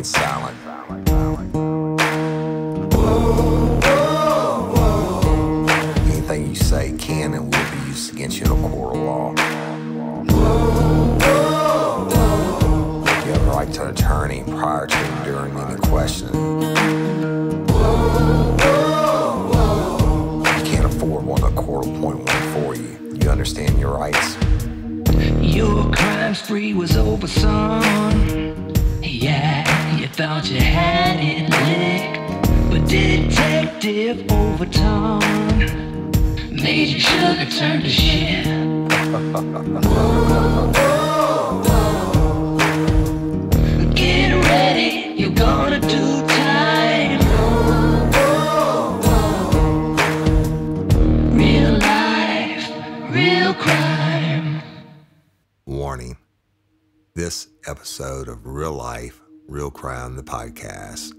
silent. Anything you say can and will be used against you in a court of law. You have a right to an attorney prior to and during any questioning. You can't afford one, the court will appoint one for you. You understand your rights? Your crime spree was over, son. Yeah, you thought you had it licked, but Detective Overton made your sugar turn to shit. Get ready, you're gonna do time. Real life, real crime. Warning. This episode of Real Life, Real Crime, the podcast,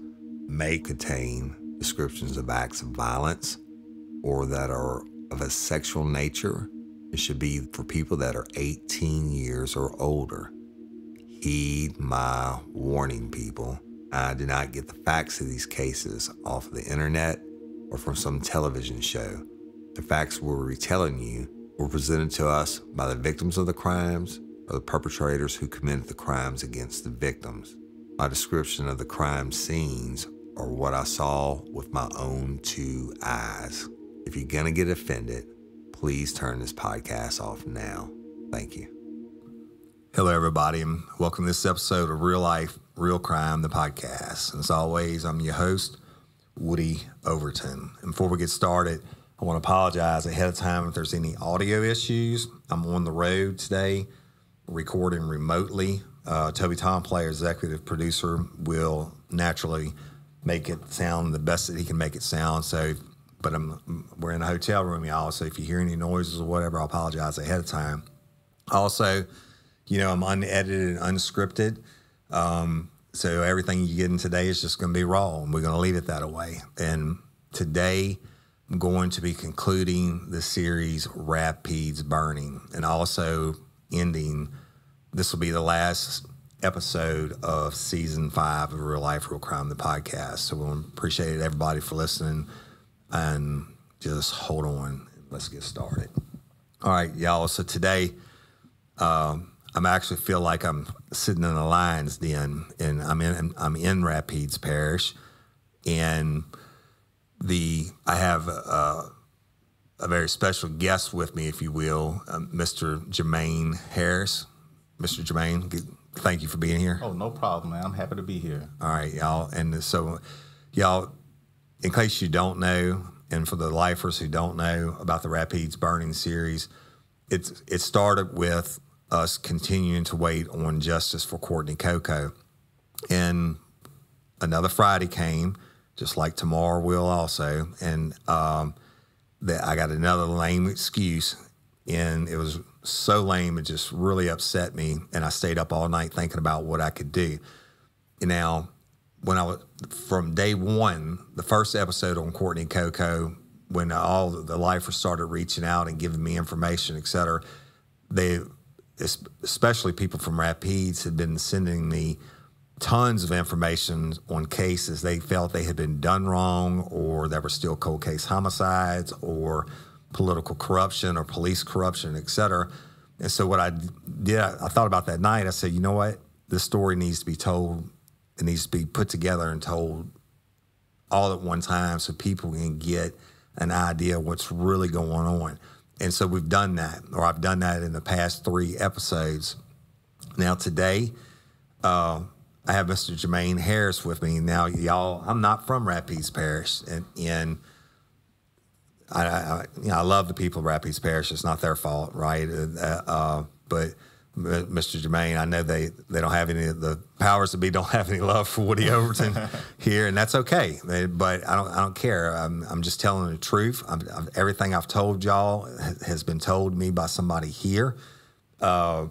may contain descriptions of acts of violence or that are of a sexual nature. It should be for people that are 18 years or older. Heed my warning, people. I did not get the facts of these cases off of the internet or from some television show. The facts we're retelling you were presented to us by the victims of the crimes or the perpetrators who committed the crimes against the victims. My description of the crime scenes are what I saw with my own two eyes. If you're gonna get offended, please turn this podcast off now. Thank you. Hello, everybody, and welcome to this episode of Real Life, Real Crime, the podcast. And as always, I'm your host, Woody Overton. And before we get started, I want to apologize ahead of time if there's any audio issues. I'm on the road today, recording remotely. Toby Tomplay, our executive producer, will naturally make it sound the best that he can make it sound. So, but we're in a hotel room, y'all. So if you hear any noises or whatever, I apologize ahead of time. Also, I'm unedited and unscripted. So everything you get in today is just going to be raw, and we're going to leave it that way. And today, I'm going to be concluding the series Rapides Burning, and also ending. This will be the last episode of season 5 of Real Life, Real Crime, the podcast. So we appreciate everybody for listening, and just hold on. Let's get started. All right, y'all. So today, I'm actually feel like I'm sitting in a lion's den, and I'm in Rapides Parish, and I have a very special guest with me, if you will, Mr. Jermaine Harris. Mr. Jermaine, thank you for being here. Oh, no problem, man. I'm happy to be here. All right, y'all. And so, y'all, in case you don't know, and for the lifers who don't know about the Rapides Burning series, it started with us continuing to wait on justice for Courtney Coco. And another Friday came, just like tomorrow will also, and that I got another lame excuse, and it was so lame it just really upset me, and I stayed up all night thinking about what I could do. And now, when I was from day one, the first episode on Courtney Coco, when all the lifers started reaching out and giving me information, et cetera, they, especially people from Rapides, had been sending me tons of information on cases they felt they had been done wrong, or that were still cold case homicides, or political corruption or police corruption, et cetera. And so what I did, I thought about that night. I said, you know what? This story needs to be told. It needs to be put together and told all at one time so people can get an idea of what's really going on. And so we've done that, or I've done that in the past 3 episodes. Now today, I have Mr. Jermaine Harris with me. Now, y'all, I'm not from Rapides Parish, and I love the people of Rapides Parish. It's not their fault, right? But Mr. Jermaine, I know they don't have any of the powers that be, don't have any love for Woody Overton here, and that's okay. But I don't care. I'm just telling the truth. Everything I've told y'all has been told me by somebody here. When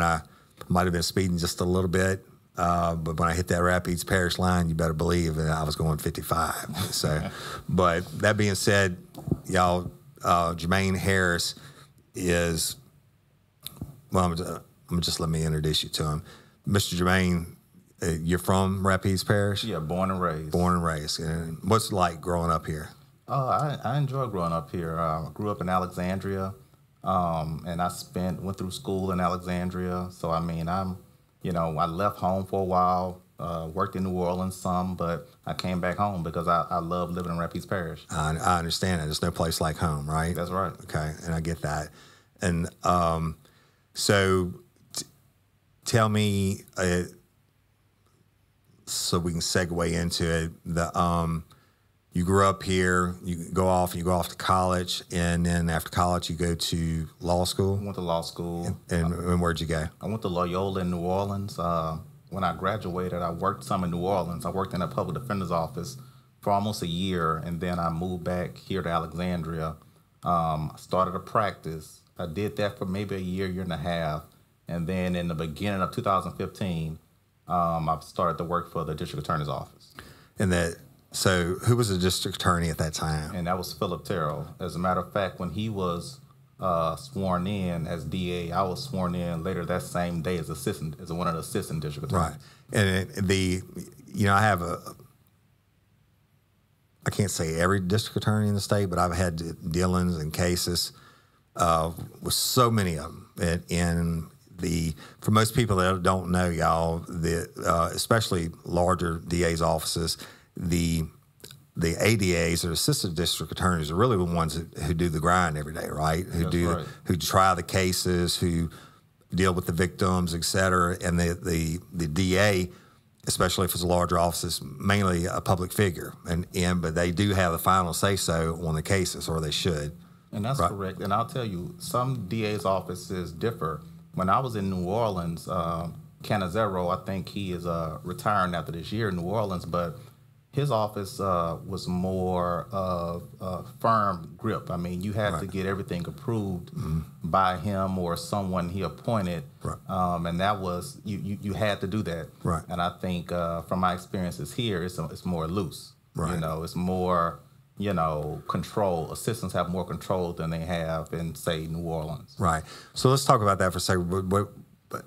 I might have been speeding just a little bit, but when I hit that Rapides Parish line, you better believe that I was going 55. So, but that being said, y'all, Jermaine Harris is, well, just let me introduce you to him. Mr. Jermaine You're from Rapides Parish? Yeah, born and raised. Born and raised. And what's it like growing up here? I enjoy growing up here. I grew up in Alexandria, and I went through school in Alexandria. So I mean, I left home for a while, worked in New Orleans some, but I came back home because I love living in Rapides Parish. I understand that. There's no place like home, right? That's right. Okay, and I get that. And so tell me, so we can segue into it, you grew up here, you go off to college, and then after college you go to law school? I went to law school. And where'd you go? I went to Loyola in New Orleans. When I graduated, I worked some in New Orleans. I worked in a public defender's office for almost a year, and then I moved back here to Alexandria. I started a practice. I did that for maybe a year and a half, and then in the beginning of 2015, I started to work for the district attorney's office. So who was the district attorney at that time? And that was Philip Terrell. As a matter of fact, when he was sworn in as DA, I was sworn in later that same day as one of the assistant district attorneys. Right. And I can't say every district attorney in the state, but I've had dealings and cases with so many of them. For most people that don't know, y'all, especially larger DA's offices, the ADAs or assistant district attorneys are really the ones who do the grind every day, right? Who try the cases, who deal with the victims, et cetera. And the DA, especially if it's a larger office, is mainly a public figure, but they do have the final say so on the cases, or they should. And that's right? Correct. And I'll tell you, some DA's offices differ. When I was in New Orleans, Canizero, I think he is retiring after this year in New Orleans, but his office was more of a firm grip. I mean, you had to get everything approved by him or someone he appointed, and that was you had to do that. Right. And I think from my experiences here, it's more loose. Right. It's more control. Assistants have more control than they have in, say, New Orleans. Right. So let's talk about that for a second.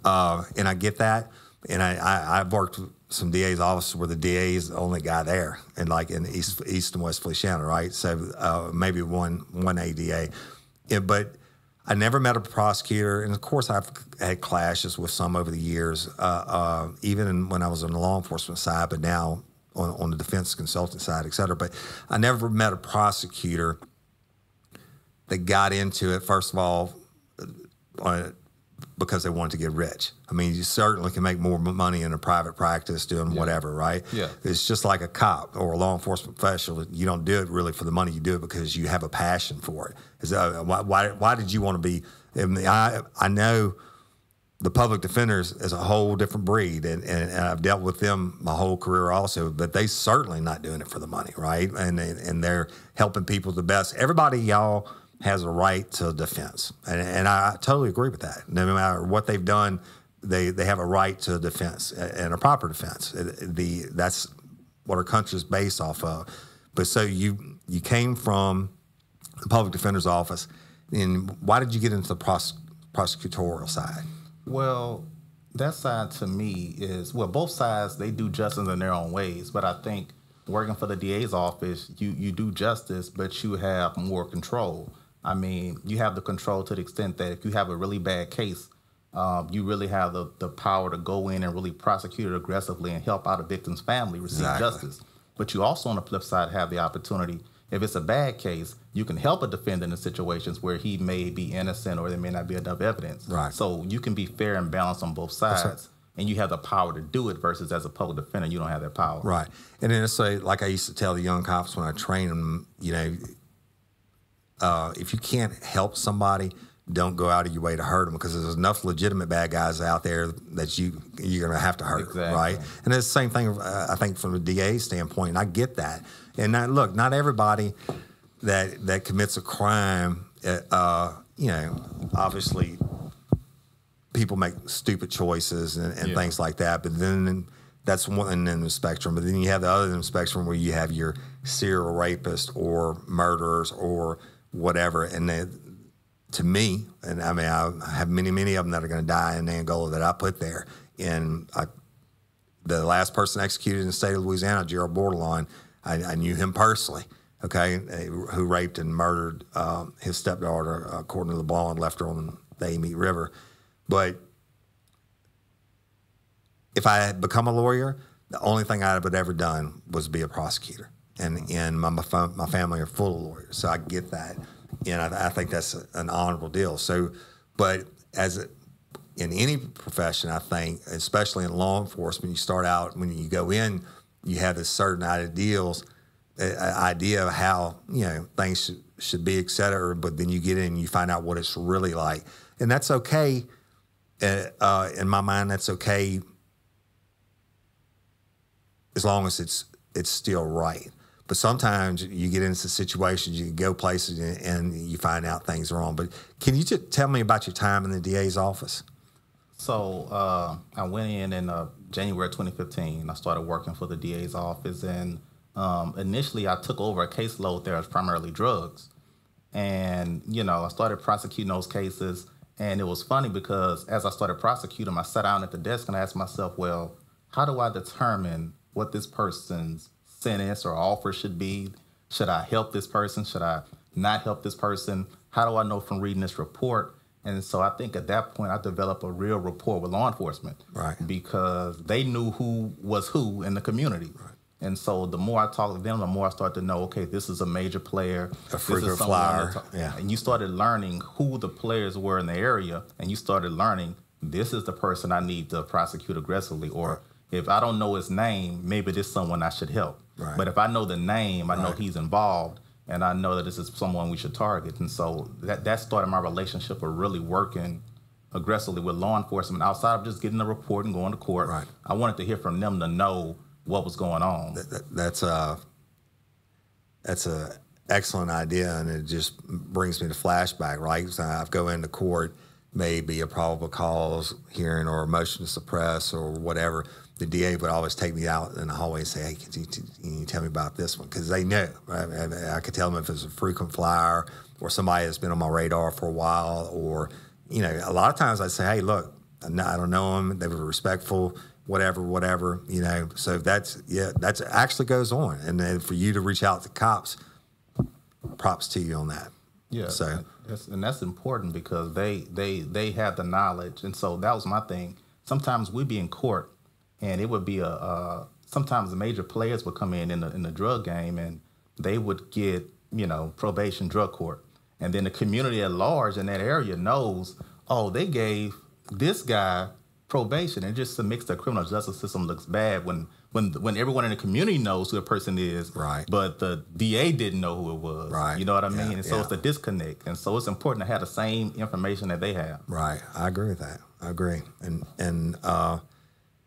And I get that. And I've worked with some DA's offices where the DA is the only guy there, and like in East and West Feliciana, right? So maybe one ADA. But I never met a prosecutor, and of course I've had clashes with some over the years, even when I was on the law enforcement side, but now on the defense consultant side, et cetera. But I never met a prosecutor that got into it, first of all, because they wanted to get rich. I mean, you certainly can make more money in a private practice doing whatever, right? Yeah. It's just like a cop or a law enforcement professional. You don't do it really for the money. You do it because you have a passion for it. Why did you want to be? I know the public defenders is a whole different breed, and I've dealt with them my whole career also, but they certainly not doing it for the money, right? And they're helping people the best. Everybody, y'all, has a right to defense, and I totally agree with that. No matter what they've done, they have a right to defense and a proper defense. That's what our country is based off of. But so you came from the public defender's office, and why did you get into the prosecutorial side? Well, that side to me is, both sides, they do justice in their own ways, but I think working for the DA's office, you do justice, but you have more control. I mean, you have the control to the extent that if you have a really bad case, you really have the power to go in and really prosecute it aggressively and help out a victim's family receive justice. But you also, on the flip side, have the opportunity, if it's a bad case, you can help a defendant in situations where he may be innocent or there may not be enough evidence. Right. So you can be fair and balanced on both sides, and you have the power to do it versus as a public defender, you don't have that power. Right. And then it's like I used to tell the young cops when I train them, if you can't help somebody, don't go out of your way to hurt them, because there's enough legitimate bad guys out there that you're going to have to hurt, right? And it's the same thing, I think, from a DA standpoint, and I get that. And look, not everybody that commits a crime, obviously people make stupid choices and things like that, but then that's one end of the spectrum. But then you have the other end of the spectrum where you have your serial rapists or murderers or whatever, and to me, and I mean, I have many of them that are going to die in Angola that I put there, and the last person executed in the state of Louisiana, Gerald Bordelon, I knew him personally, okay, who raped and murdered his stepdaughter, according to the law, and left her on the Amite River. But if I had become a lawyer, the only thing I would ever done was be a prosecutor. And my family are full of lawyers, so I get that. And I think that's an honorable deal. So, but in any profession, I think, especially in law enforcement, you start out, when you go in, you have this certain idea of how, things should be, et cetera, but then you get in and you find out what it's really like. And that's okay. In my mind, that's okay as long as it's still right. But sometimes you get into situations, you go places, and you find out things are wrong. But can you just tell me about your time in the DA's office? So I went in January 2015. I started working for the DA's office, and initially I took over a caseload there as primarily drugs. And, I started prosecuting those cases. And it was funny because as I started prosecuting, I sat down at the desk and I asked myself, well, how do I determine what this person's sentence or offer should be? Should I help this person? Should I not help this person? How do I know from reading this report? And so I think at that point, I developed a real rapport with law enforcement. Right. Because they knew who was who in the community. Right. And so the more I talked to them, the more I started to know, okay, this is a major player. A frequent flyer. Yeah. And you started learning who the players were in the area, and you started learning, this is the person I need to prosecute aggressively. Or if I don't know his name, maybe this is someone I should help. Right. But if I know the name, I know he's involved, and I know that this is someone we should target. And so that started my relationship of really working aggressively with law enforcement outside of just getting a report and going to court. Right. I wanted to hear from them to know what was going on. That's a excellent idea, and it just brings me to flashback, right? So I go into court, maybe a probable cause hearing or a motion to suppress or whatever. The DA would always take me out in the hallway and say, hey, can you tell me about this one? Because they know, right? I could tell them if it's a frequent flyer or somebody that's been on my radar for a while, or, a lot of times I'd say, hey, look, I don't know them. They were respectful, whatever, So that's actually goes on. And then for you to reach out to cops, props to you on that. Yeah, so that's important because they have the knowledge. And so that was my thing. Sometimes we'd be in court, and it would be sometimes the major players would come in the drug game, and they would get, probation, drug court. And then the community at large in that area knows, oh, they gave this guy probation. It just makes the criminal justice system looks bad when everyone in the community knows who the person is, right? But the DA didn't know who it was, right? You know what I mean? And so it's a disconnect, and so it's important to have the same information that they have. Right, I agree with that. I agree, and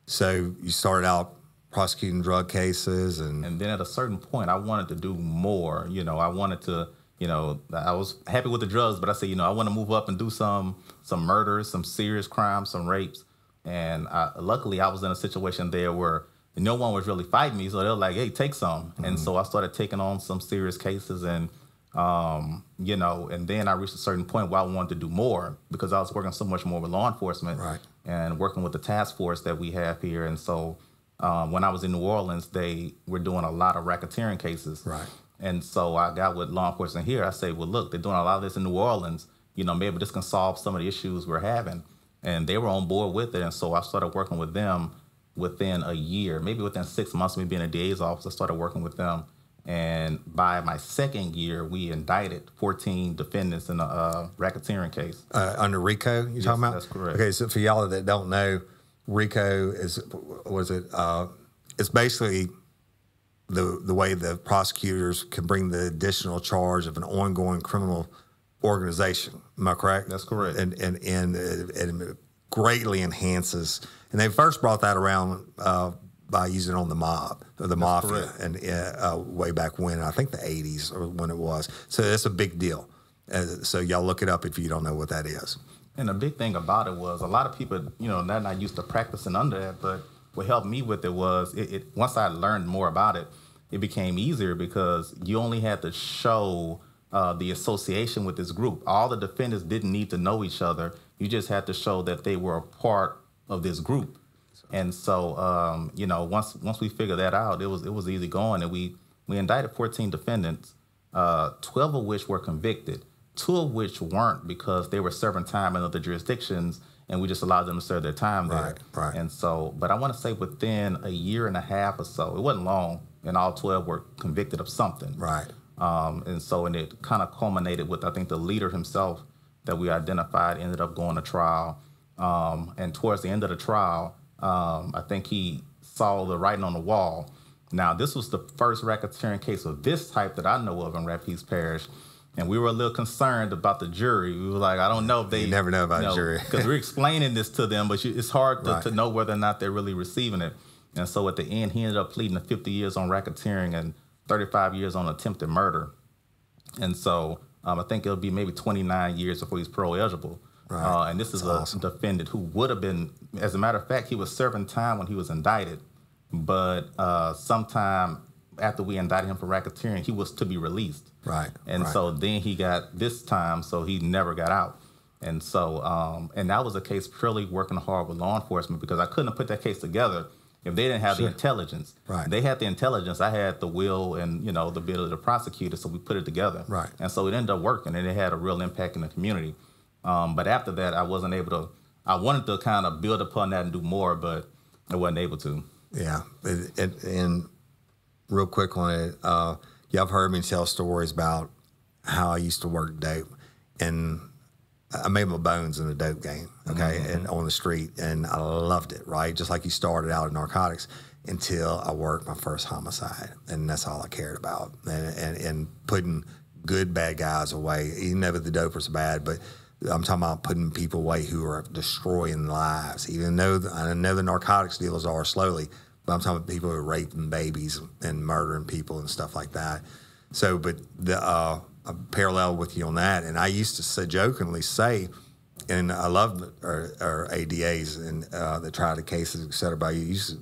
so you started out prosecuting drug cases, and then at a certain point, I wanted to do more. I wanted to. I was happy with the drugs, but I said, I want to move up and do some murders, some serious crimes, some rapes. And luckily, I was in a situation there where no one was really fighting me, so they were like, hey, take some. Mm-hmm. And so I started taking on some serious cases, and, and then I reached a certain point where I wanted to do more because I was working so much more with law enforcement, right, and working with the task force that we have here. And so when I was in New Orleans, they were doing a lot of racketeering cases. Right. And so I got with law enforcement here. I say, well, look, they're doing a lot of this in New Orleans. Maybe this can solve some of the issues we're having. And they were on board with it. And so I started working with them within a year, maybe within 6 months of me being in the DA's office. I started working with them. And by my second year, we indicted 14 defendants in a racketeering case. Under RICO, you're talking about? That's correct. Okay, so for y'all that don't know, RICO it's basically the way the prosecutors can bring the additional charge of an ongoing criminal organization. Am I correct? That's correct. And it greatly enhances. And they first brought that around by using it on the mob, or the mafia, and way back when, I think the 80s or when it was. So that's a big deal. So y'all look it up if you don't know what that is. And the big thing about it was a lot of people, they're not used to practicing under that, but what helped me with it was once I learned more about it, it became easier because you only had to show the association with this group. All the defendants didn't need to know each other. You just had to show that they were a part of this group. And so, you know, once we figured that out, it was easy going, and we indicted 14 defendants, 12 of which were convicted, 2 of which weren't because they were serving time in other jurisdictions, and we just allowed them to serve their time there. Right. And so, but I want to say within a year and a half or so, it wasn't long, and all 12 were convicted of something. Right. And it kind of culminated with, I think, the leader himself that we identified ended up going to trial. And towards the end of the trial, I think he saw the writing on the wall. Now, this was the first racketeering case of this type that I know of in Rapides Parish. And we were a little concerned about the jury. We were like, I don't know if they... You never know about a jury. Because we're explaining this to them, but it's hard to know whether or not they're really receiving it. And so at the end, he ended up pleading to 50 years on racketeering and 35 years on attempted murder. And so I think it'll be maybe 29 years before he's parole eligible. Right. And this is awesome. A defendant who would have been, as a matter of fact, he was serving time when he was indicted. But sometime after we indicted him for racketeering, he was to be released. Right. And so then he got this time, so he never got out. And so, and that was a case purely working hard with law enforcement, because I couldn't have put that case together if they didn't have the intelligence. Right. They had the intelligence. I had the will and, the ability to prosecute it, so we put it together. Right. And so it ended up working, and it had a real impact in the community. But after that, I wasn't able to. I wanted to kind of build upon that and do more, but I wasn't able to. Yeah. And real quick on it, y'all have heard me tell stories about how I used to work dope, and I made my bones in the dope game, okay, and on the street, and I loved it, right? Just like you started out in narcotics, until I worked my first homicide, and that's all I cared about, and putting good bad guys away. Even though the dopers are bad, but I'm talking about putting people away who are destroying lives. Even though I know the narcotics dealers are slowly, but I'm talking about people who are raping babies and murdering people and stuff like that. So, but a parallel with you on that, and I used to jokingly say, and I love our ADAs and that try the cases, et cetera, but you used to,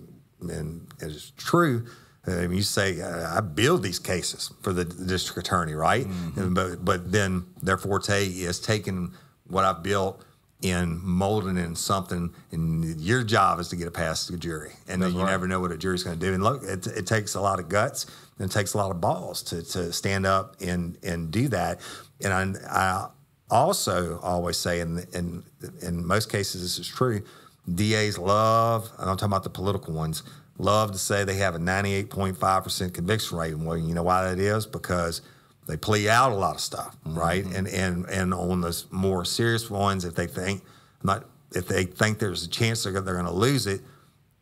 and it's true. You say, I build these cases for the district attorney, right? Mm-hmm. But then their forte is taking what I've built and molding it in something, and your job is to get it past the jury. And then you never know what a jury's going to do. And look, it takes a lot of guts, and it takes a lot of balls to stand up and do that. And I also always say, in most cases this is true, DAs love, and I'm talking about the political ones, love to say they have a 98.5% conviction rate. Well, you know why that is? Because they plea out a lot of stuff, right? And on the more serious ones, if they think there's a chance they're going to lose it,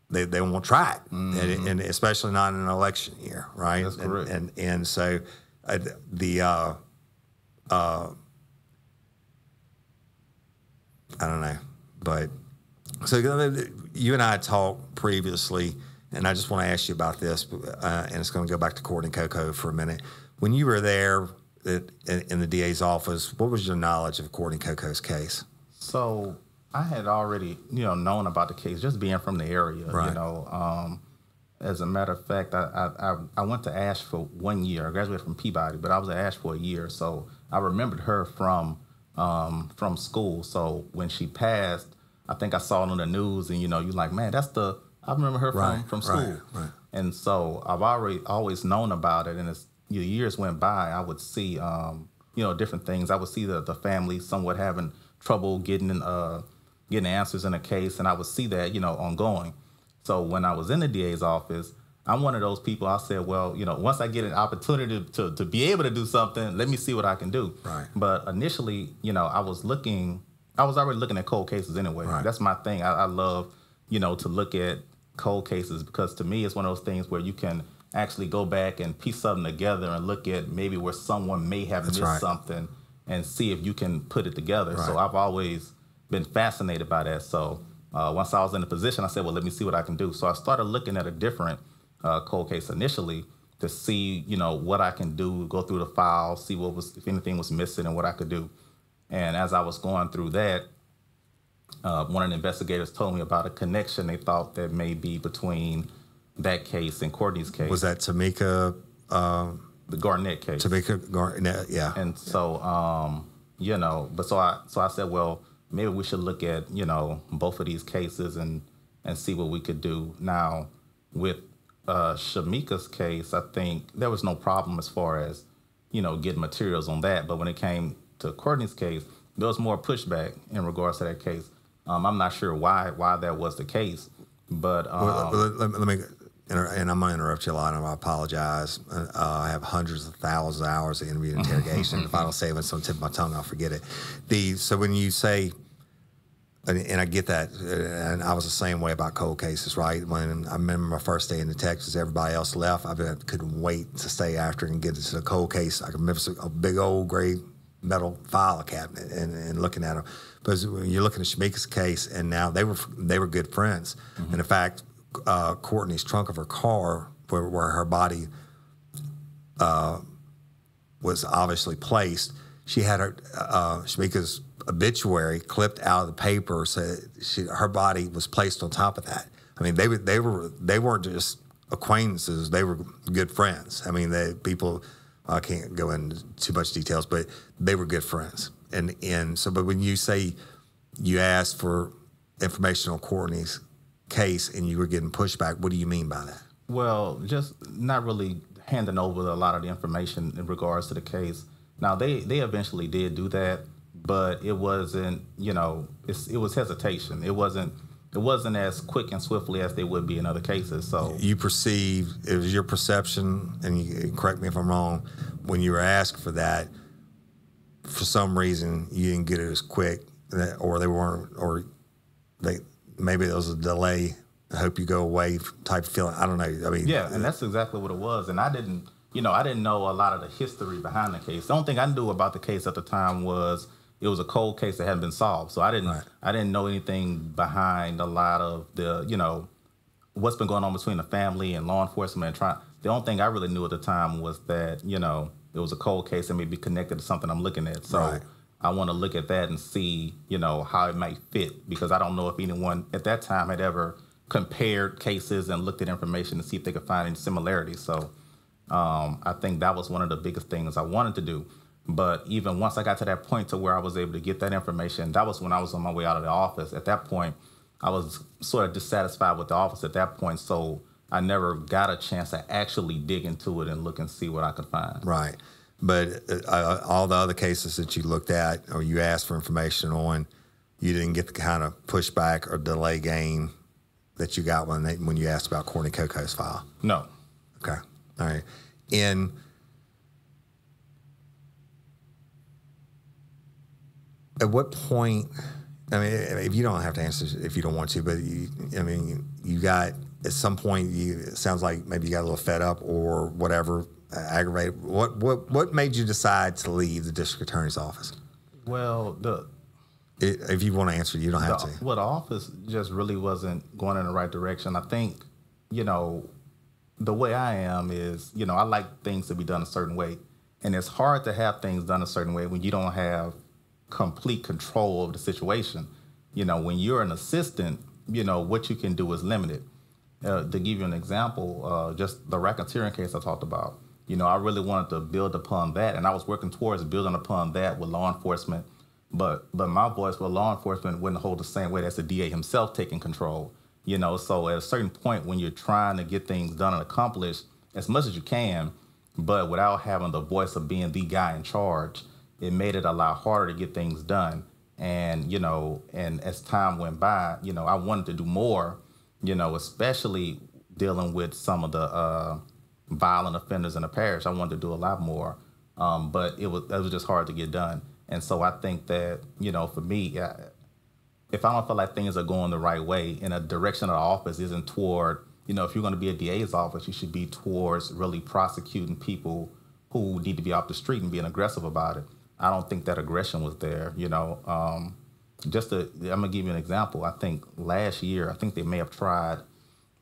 they won't try it, and especially not in an election year, right? That's correct. And so I don't know, but so you and I talked previously, and I just want to ask you about this, and it's going to go back to Courtney Coco for a minute. When you were there in the DA's office, what was your knowledge of Courtney Coco's case? So I had already, known about the case, just being from the area. Right. As a matter of fact, I went to Ash for 1 year. I graduated from Peabody, but I was at Ash for a year, so I remembered her from school. So when she passed, I think I saw it on the news, and you're like, man, I remember her from school. Right. And so I've always known about it, and as years went by, I would see different things. I would see the family somewhat having trouble getting answers in a case, and I would see that ongoing. So when I was in the DA's office, I'm one of those people. I said, well, once I get an opportunity to be able to do something, let me see what I can do. Right. But initially, I was already looking at cold cases anyway. Right. That's my thing. I love to look at cold cases, because to me it's one of those things where you can actually go back and piece something together and look at maybe where someone may have missed something and see if you can put it together. Right. So I've always been fascinated by that. So once I was in a position, I said, well, let me see what I can do. So I started looking at a different cold case initially to see, what I can do, go through the file, see if anything was missing and what I could do. And as I was going through that, one of the investigators told me about a connection they thought that may be between that case and Courtney's case. Was that Tamika? The Garnett case. Tamika Garnett, yeah. And so, but so I said, well, maybe we should look at, both of these cases and and see what we could do. Now, with Shamika's case, I think there was no problem as far as, getting materials on that. But when it came to Courtney's case, there was more pushback in regards to that case. I'm not sure why that was the case, but let me. And I'm going to interrupt you a lot, and I apologize. I have hundreds of thousands of hours of interview and interrogation. If I don't say it, it's on the tip of my tongue, I'll forget it. So when you say, and I get that, and I was the same way about cold cases, right? When I remember my first day in Texas, everybody else left. I couldn't wait to stay after and get into the cold case. I can remember a big old gray metal file cabinet and looking at them. Because when you're looking at Shamika's case, and now they were good friends. Mm-hmm. And in fact, Courtney's trunk of her car, where her body was obviously placed, she had her Shamika's obituary clipped out of the paper, so her body was placed on top of that. I mean, they weren't just acquaintances; they were good friends. I mean, I can't go into too much details, but they were good friends. And so, but when you say you asked for information on Courtney's case and you were getting pushback, what do you mean by that? Well, just not really handing over a lot of the information in regards to the case. Now, they eventually did do that, but it wasn't, it was hesitation. It wasn't as quick and swiftly as they would be in other cases. So you perceived, it was your perception, and you correct me if I'm wrong, when you were asked for that, for some reason you didn't get it as quick, or they weren't, or maybe there was a delay. I hope you go away type feeling. I don't know. I mean, yeah, and that's exactly what it was. And I didn't know a lot of the history behind the case. The only thing I knew about the case at the time was it was a cold case that hadn't been solved. So I didn't know anything behind a lot of the, what's been going on between the family and law enforcement. The only thing I really knew at the time was that, it was a cold case and maybe connected to something I'm looking at. So I want to look at that and see, how it might fit, because I don't know if anyone at that time had ever compared cases and looked at information to see if they could find any similarities. So I think that was one of the biggest things I wanted to do. But even once I got to that point to where I was able to get that information, that was when I was on my way out of the office. At that point, I was sort of dissatisfied with the office at that point. So I never got a chance to actually dig into it and look and see what I could find. Right. But all the other cases that you looked at or you asked for information on, you didn't get the kind of pushback or delay game that you got when you asked about Courtney Coco's file? No. Okay. All right. At what point, I mean, if you don't have to answer if you don't want to, but you got, at some point, it sounds like maybe you got a little fed up or whatever, aggravated. What made you decide to leave the district attorney's office? Well, if you want to answer, you don't have to. Well, the office just really wasn't going in the right direction. I think, the way I am is, I like things to be done a certain way. And it's hard to have things done a certain way when you don't have complete control of the situation. When you're an assistant, what you can do is limited. To give you an example, just the racketeering case I talked about, I really wanted to build upon that, and I was working towards building upon that with law enforcement. But my voice with law enforcement wouldn't hold the same weight as the DA himself taking control. So at a certain point when you're trying to get things done and accomplished as much as you can, but without having the voice of being the guy in charge, it made it a lot harder to get things done. And, and as time went by, I wanted to do more, especially dealing with some of the violent offenders in the parish. I wanted to do a lot more, but it was just hard to get done. And so I think that, for me, if I don't feel like things are going the right way and a direction of the office isn't toward, if you're going to be a DA's office, you should be towards really prosecuting people who need to be off the street and being aggressive about it. I don't think that aggression was there, I'm going to give you an example. I think last year, they may have tried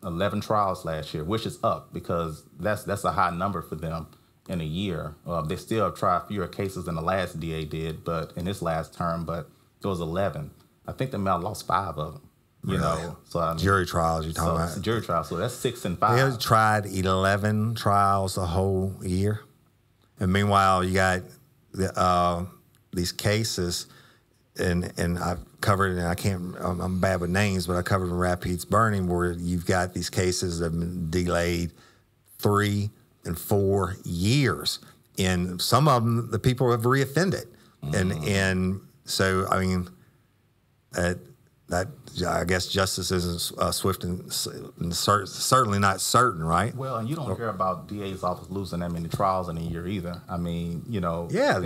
11 trials last year, which is up because that's a high number for them in a year. They still have tried fewer cases than the last DA did, but in his last term, but it was 11. I think they may have lost 5 of them. Really? So jury trials you're talking about? Jury trials, so that's 6 and 5. They have tried 11 trials the whole year. And meanwhile, you got these cases, and I've covered, and I'm bad with names, but I covered in Rapides Burning, where you've got these cases that have been delayed 3 and 4 years. And some of them, the people have reoffended. And so, I mean, that I guess justice isn't swift and certainly not certain, right? Well, and you don't care about DA's office losing that many trials in a year either. I mean, you know. Yeah,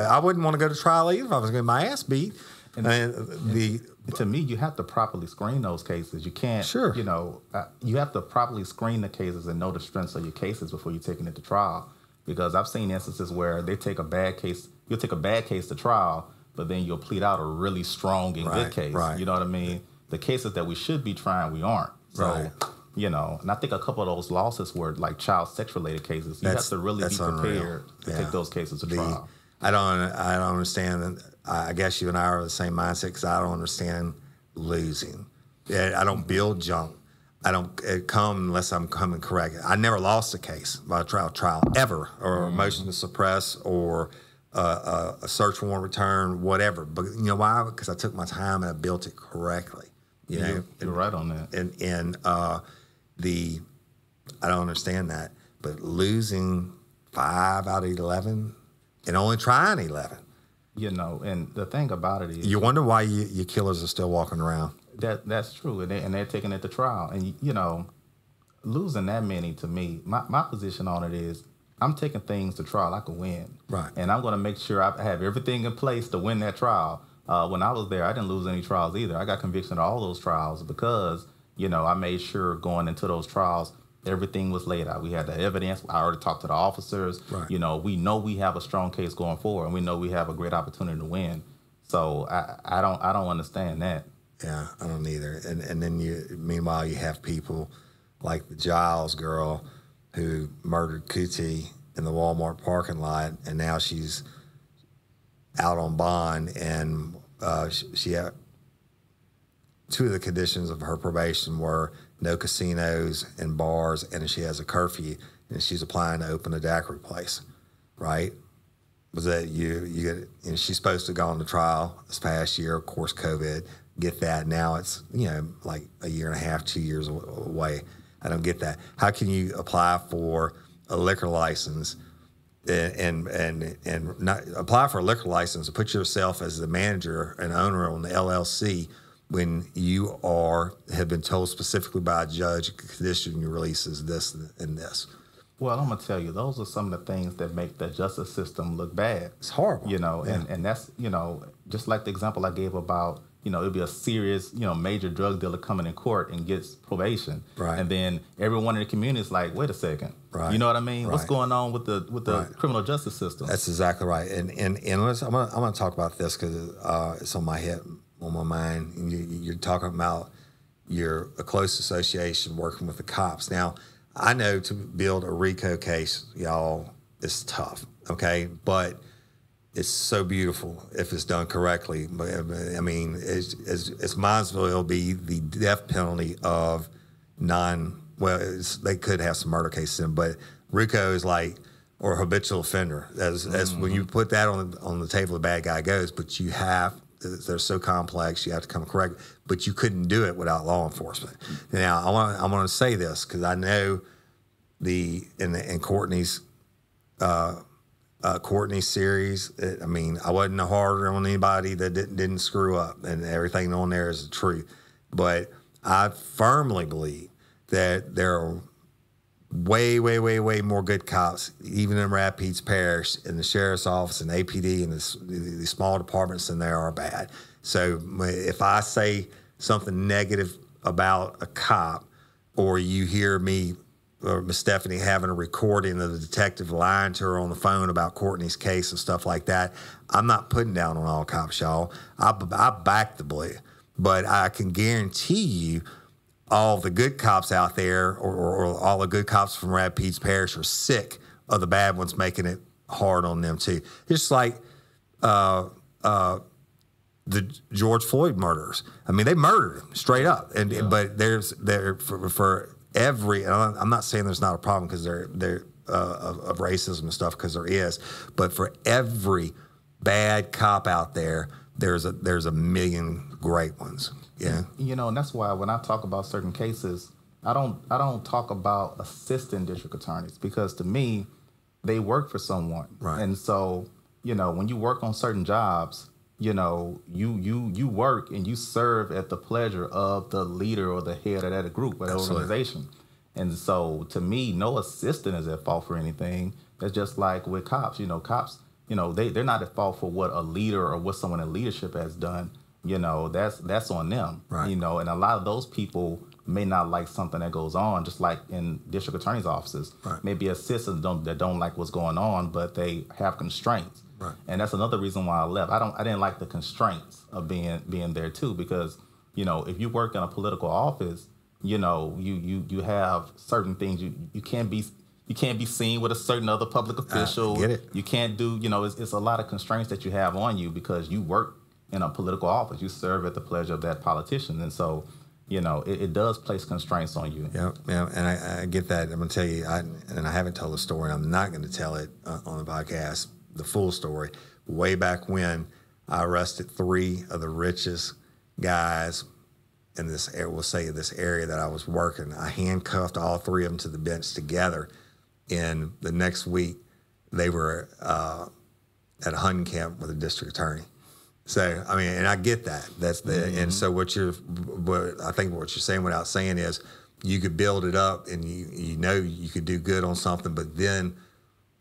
I wouldn't want to go to trial either if I was getting my ass beat. To me, you have to properly screen those cases. You can't, Sure. you know, you have to properly screen the cases and know the strengths of your cases before you're taking it to trial. Because I've seen instances where they take a bad case, you'll take a bad case to trial, but then you'll plead out a really strong and good case. Right. You know what I mean? The cases that we should be trying, we aren't. So, Right. you know, and I think a couple of those losses were like child sex related cases. You have to really be prepared to take those cases to trial. I don't understand. I guess you and I are the same mindset, because I don't understand losing. I don't build junk. I don't come unless I'm coming correct. I never lost a case by a trial ever, or a motion to suppress, or a search warrant return, whatever. But you know why? Because I took my time and I built it correctly. You know, you're right on that. And I don't understand that. But losing 5 out of 11 and only trying 11. You know, and the thing about it is, You wonder why your killers are still walking around. that's true, and they're taking it to trial. And you know, losing that many, to me, my position on it is, I'm taking things to trial I can win, Right. And I'm going to make sure I have everything in place to win that trial. When I was there, I didn't lose any trials either. I got conviction of all those trials because, you know, I made sure going into those trials, everything was laid out. We had the evidence. I already talked to the officers. Right. You know, we know we have a strong case going forward, and we know we have a great opportunity to win. So I don't understand that. Yeah, I don't either. And then meanwhile, you have people like the Giles girl who murdered Kuti in the Walmart parking lot, and now she's out on bond, and she had 2 of the conditions of her probation were no casinos and bars, and she has a curfew, and she's applying to open a daiquiri place, right? Was that you get, and she's supposed to go on the trial this past year, of course, COVID, get that. Now it's, you know, like a year and a half, 2 years away. I don't get that. How can you apply for a liquor license and not apply for a liquor license and put yourself as the manager and owner on the LLC when you have been told specifically by a judge, condition your release is this and this? Well, I'm going to tell you, those are some of the things that make the justice system look bad. It's horrible. You know, Yeah. and that's, you know, just like the example I gave about, you know, it'd be a serious, you know, major drug dealer coming in court and gets probation. Right. And then everyone in the community is like, wait a second. Right. You know what I mean? What's Right. going on with the Right. criminal justice system? That's exactly right. And I'm gonna talk about this because it's on my head, on my mind. And you're talking about a close association working with the cops. Now, I know to build a RICO case, y'all, is tough. Okay, but it's so beautiful if it's done correctly. But I mean, it's Minesville, it'll be the death penalty of they could have some murder cases in, but RICO is like, or habitual offender. As when you put that on the table, the bad guy goes. But they're so complex, you have to come correct. But you couldn't do it without law enforcement. Now, I want to say this because I know in Courtney's series. I mean, I wasn't harder on anybody that didn't screw up, and everything on there is the truth. But I firmly believe that there are way, way, way, way more good cops, even in Rapides Parish, in the sheriff's office and APD and the small departments than there are bad. So if I say something negative about a cop, or you hear me or Miss Stephanie having a recording of the detective lying to her on the phone about Courtney's case and stuff like that, I'm not putting down on all cops, y'all. I back the blue. But I can guarantee you all the good cops out there or all the good cops from Rapides Parish are sick of the bad ones making it hard on them too. It's like the George Floyd murderers. I mean, they murdered him straight up. But for every, and I'm not saying there's not a problem because they're of racism and stuff, because there is, but for every bad cop out there, there's a million great ones. Yeah. You know, and that's why when I talk about certain cases, I don't talk about assistant district attorneys, because to me, they work for someone. Right. And so, you know, when you work on certain jobs, you know, you work and you serve at the pleasure of the leader or the head of that group or that organization. And so to me, no assistant is at fault for anything. It's just like with cops. You know, cops, you know, they're not at fault for what a leader or what someone in leadership has done. You know, that's on them. Right. You know, and a lot of those people may not like something that goes on, just like in district attorney's offices. Right. Maybe assistants that don't like what's going on, but they have constraints. Right. And that's another reason why I left. I didn't like the constraints of being there too, because, you know, if you work in a political office, you know, you have certain things you can't be seen with a certain other public official. I get it. You can't do, you know, it's a lot of constraints that you have on you because you work in a political office. You serve at the pleasure of that politician. And so, you know, it does place constraints on you. Yeah, and I get that. I'm going to tell you, I haven't told the story. I'm not going to tell it on the podcast, the full story. Way back when, I arrested 3 of the richest guys in this area, we'll say this area that I was working. I handcuffed all 3 of them to the bench together. And the next week, they were at a hunting camp with a district attorney. So, I mean, and I get that. That's the, and so what I think what you're saying without saying is you could build it up and you know you could do good on something, but then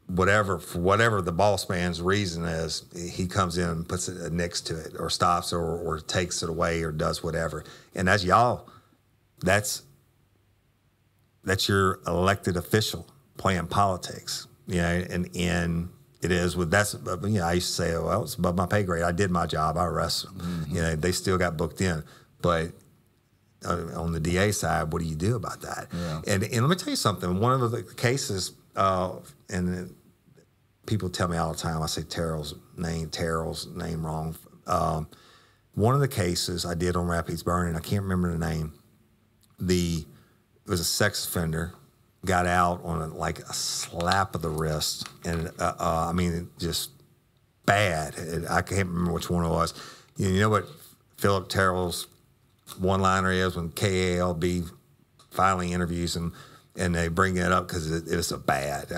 for whatever the boss man's reason is, he comes in and puts it next to it or stops or takes it away or does whatever. And that's y'all, that's your elected official playing politics, you know, and it is with that's, you know, I used to say, oh, well, it's above my pay grade. I did my job. I arrested them. Mm-hmm. You know, they still got booked in. But on the DA side, what do you do about that? Yeah. And let me tell you something. One of the cases, and people tell me all the time, I say Terrell's name wrong. One of the cases I did on Rapides Burning, I can't remember the name. It was a sex offender. Got out on a slap of the wrist, and I mean, just bad. I can't remember which one it was. You know what Philip Terrell's one-liner is when KALB finally interviews him, and they bring it up because it's a bad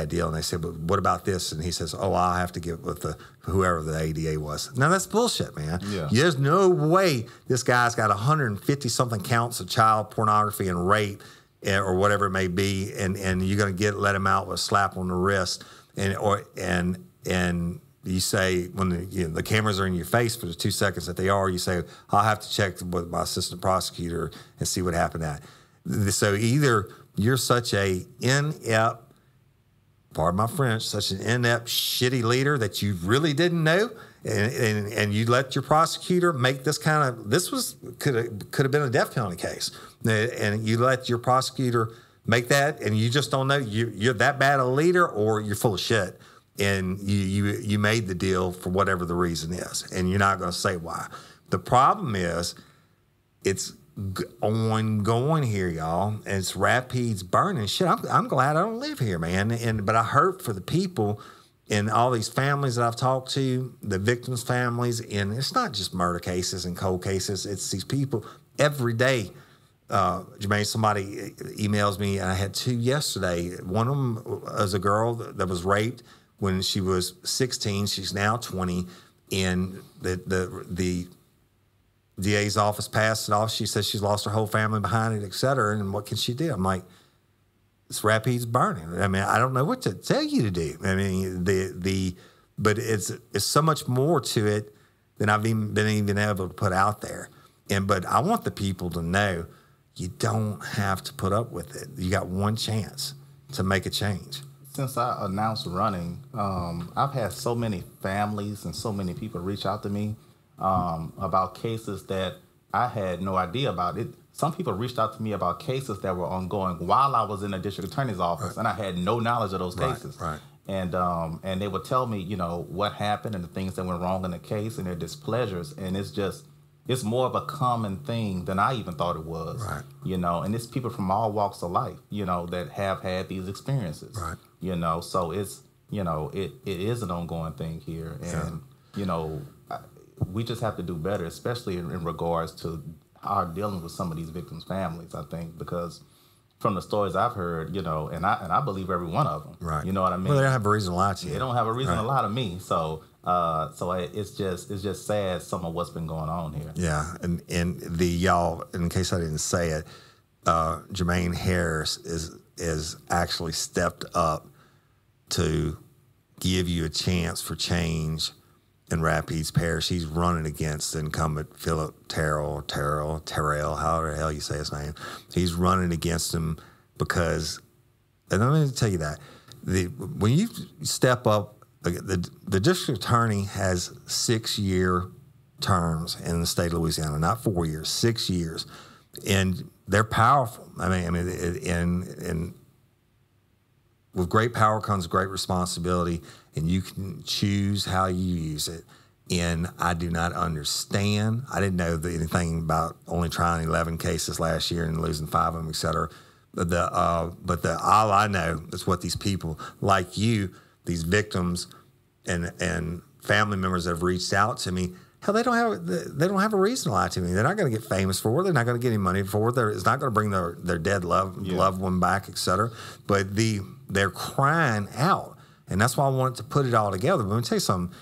deal. And they said, but what about this? And he says, oh, I'll have to get with whoever the ADA was. Now, that's bullshit, man. Yeah. There's no way this guy's got 150-something counts of child pornography and rape or whatever it may be, and you're going to let him out with a slap on the wrist, and you say when the cameras are in your face for the 2 seconds that they are, you say, I'll have to check with my assistant prosecutor and see what happened to that. So either you're such a inept, pardon my French, such an inept, shitty leader that you really didn't know, and you let your prosecutor make this could have been a death penalty case, and you let your prosecutor make that, and you just don't know you're that bad a leader, or you're full of shit, and you made the deal for whatever the reason is, and you're not going to say why. The problem is it's ongoing here, y'all, and it's Rapides Burning. Shit, I'm glad I don't live here, man, but I hurt for the people and all these families that I've talked to, the victims' families, and it's not just murder cases and cold cases. It's these people every day. Jermaine, somebody emails me, and I had 2 yesterday. One of them was a girl that was raped when she was 16. She's now 20, and the DA's office passed it off. She says she's lost her whole family behind it, et cetera, and what can she do? I'm like, it's Rapides Burning. I mean, I don't know what to tell you to do. I mean, but it's so much more to it than I've even been able to put out there. But I want the people to know you don't have to put up with it. You got one chance to make a change. Since I announced running, I've had so many families and so many people reach out to me about cases that I had no idea about. Some people reached out to me about cases that were ongoing while I was in the district attorney's office, and I had no knowledge of those cases. Right. And they would tell me, you know, what happened and the things that went wrong in the case and their displeasures, and it's more of a common thing than I even thought it was. Right. You know, and it's people from all walks of life, you know, that have had these experiences. Right. You know, so you know, it is an ongoing thing here. And, you know, we just have to do better, especially in regards to our dealing with some of these victims' families, I think, because from the stories I've heard, you know, and I believe every one of them. Right. You know what I mean? Well, they don't have a reason to lie to you. They don't have a reason to lie to me. So it's just sad some of what's been going on here. Yeah, and y'all, in case I didn't say it, Jermaine Harris is actually stepped up to give you a chance for change in Rapides Parish. He's running against the incumbent Philip Terrell, however the hell you say his name. He's running against him because, and I'm going to tell you that, when you step up, the district attorney has 6-year terms in the state of Louisiana, not 4 years, 6 years. And they're powerful. I mean, and with great power comes great responsibility, and you can choose how you use it. And I do not understand. I didn't know anything about only trying 11 cases last year and losing 5 of them, et cetera. But all I know is what these people like you, these victims and family members that have reached out to me. Hell, they don't have a reason to lie to me. They're not going to get famous for it. They're not going to get any money for it. It's not going to bring their dead loved one back, et cetera. But they're crying out, and that's why I wanted to put it all together. But let me tell you something.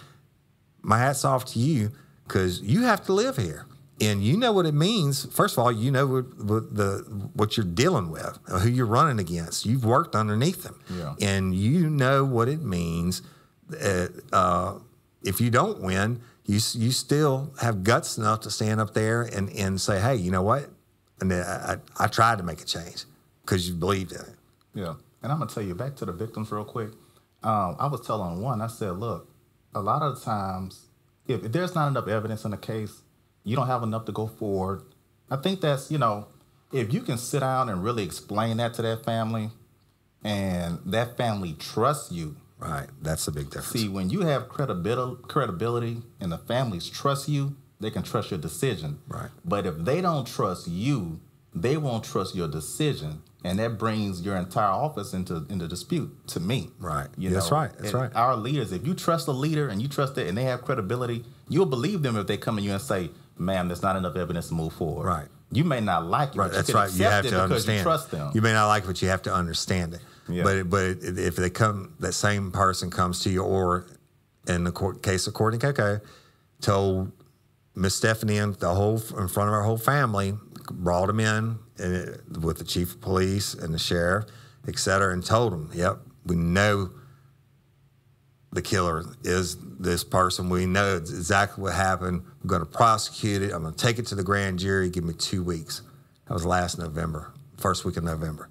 My hat's off to you, because you have to live here, and you know what it means. First of all, you know what you're dealing with, who you're running against. You've worked underneath them, and you know what it means. If you don't win, you still have guts enough to stand up there and say, hey, you know what? And I tried to make a change because you believed in it. Yeah. And I'm going to tell you, back to the victims real quick. I was telling one, I said, look, a lot of the times, if there's not enough evidence in a case, you don't have enough to go forward. I think that's, you know, if you can sit down and really explain that to that family, and that family trusts you. Right, that's a big difference. See, when you have credibility and the families trust you, they can trust your decision. Right. But if they don't trust you, they won't trust your decision, and that brings your entire office into dispute. To me, right? That's right. That's right. Our leaders, if you trust a leader and you trust it, and they have credibility, you'll believe them if they come to you and say, "Ma'am, there's not enough evidence to move forward." Right. You may not like it, right. But that's you can right. You have to understand. You trust them. You may not like it, but you have to understand it. Yeah. But if that same person comes to you, or in the case of Courtney Coco, told Miss Stephanie in front of our whole family, brought him in with the chief of police and the sheriff, et cetera, and told him, yep, we know the killer is this person. We know exactly what happened. We're going to prosecute it. I'm going to take it to the grand jury. Give me 2 weeks. That was last November, first week of November.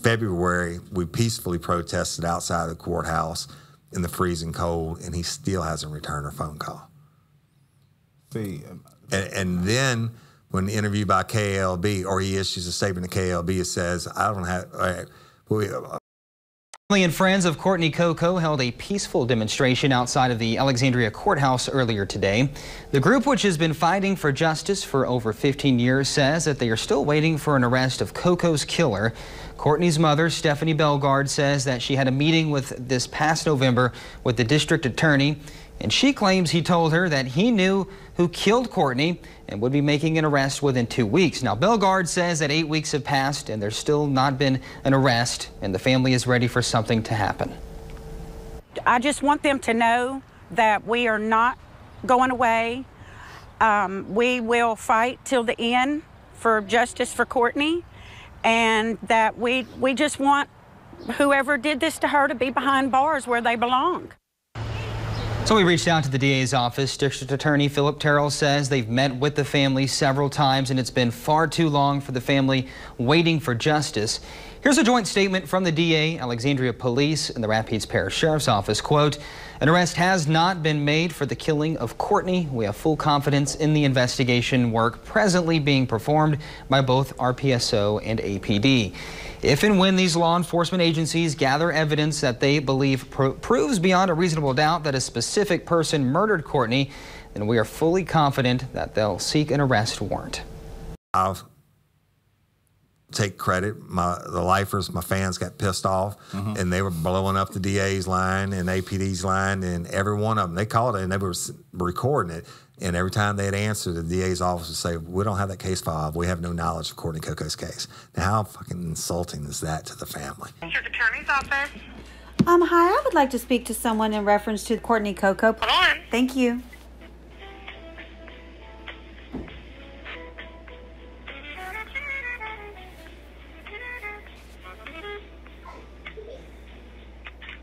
February, we peacefully protested outside the courthouse in the freezing cold, and he still hasn't returned a phone call. See, and then when interviewed by KLB, or he issues a statement to KLB, it says, I don't have... Family and friends of Courtney Coco held a peaceful demonstration outside of the Alexandria courthouse earlier today. The group, which has been fighting for justice for over 15 years, says that they are still waiting for an arrest of Coco's killer. Courtney's mother, Stephanie Bellegarde, says that she had a meeting this past November with the district attorney, and she claims he told her that he knew who killed Courtney and would be making an arrest within 2 weeks. Now, Bellegarde says that 8 weeks have passed and there's still not been an arrest, and the family is ready for something to happen. I just want them to know that we are not going away. We will fight till the end for justice for Courtney, and that we just want whoever did this to her to be behind bars where they belong. So we reached out to the DA's office. District Attorney Philip Terrell says they've met with the family several times, and it's been far too long for the family waiting for justice. Here's a joint statement from the DA, Alexandria Police, and the Rapides Parish Sheriff's Office. Quote, an arrest has not been made for the killing of Courtney. We have full confidence in the investigation work presently being performed by both RPSO and APD. If and when these law enforcement agencies gather evidence that they believe proves beyond a reasonable doubt that a specific person murdered Courtney, then we are fully confident that they'll seek an arrest warrant. take credit. The lifers, my fans got pissed off, and they were blowing up the DA's line and APD's line, and every one of them, they called it, and they were recording it. And every time they'd answer, the DA's office would say, "We don't have that case filed. We have no knowledge of Courtney Coco's case." Now, how fucking insulting is that to the family? District Attorney's Office. Hi, I would like to speak to someone in reference to Courtney Coco. Hold on. Thank you.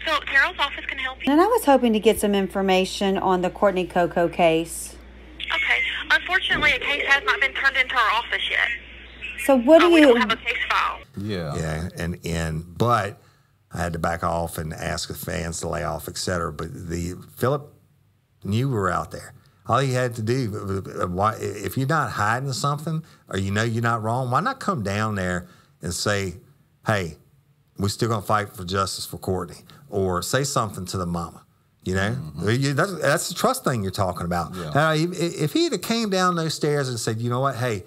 So, Carol's office can help you. And I was hoping to get some information on the Courtney Coco case. Okay. Unfortunately, a case has not been turned into our office yet. So what do We you... don't have a case file. Yeah. Yeah, but I had to back off and ask the fans to lay off, et cetera. But Philip knew we were out there. All he had to do, if you're not hiding something or you know you're not wrong, why not come down there and say, "Hey, we're still going to fight for justice for Courtney," or say something to the mama. You know, that's the trust thing you're talking about. Yeah. If he had came down those stairs and said, "You know what? Hey,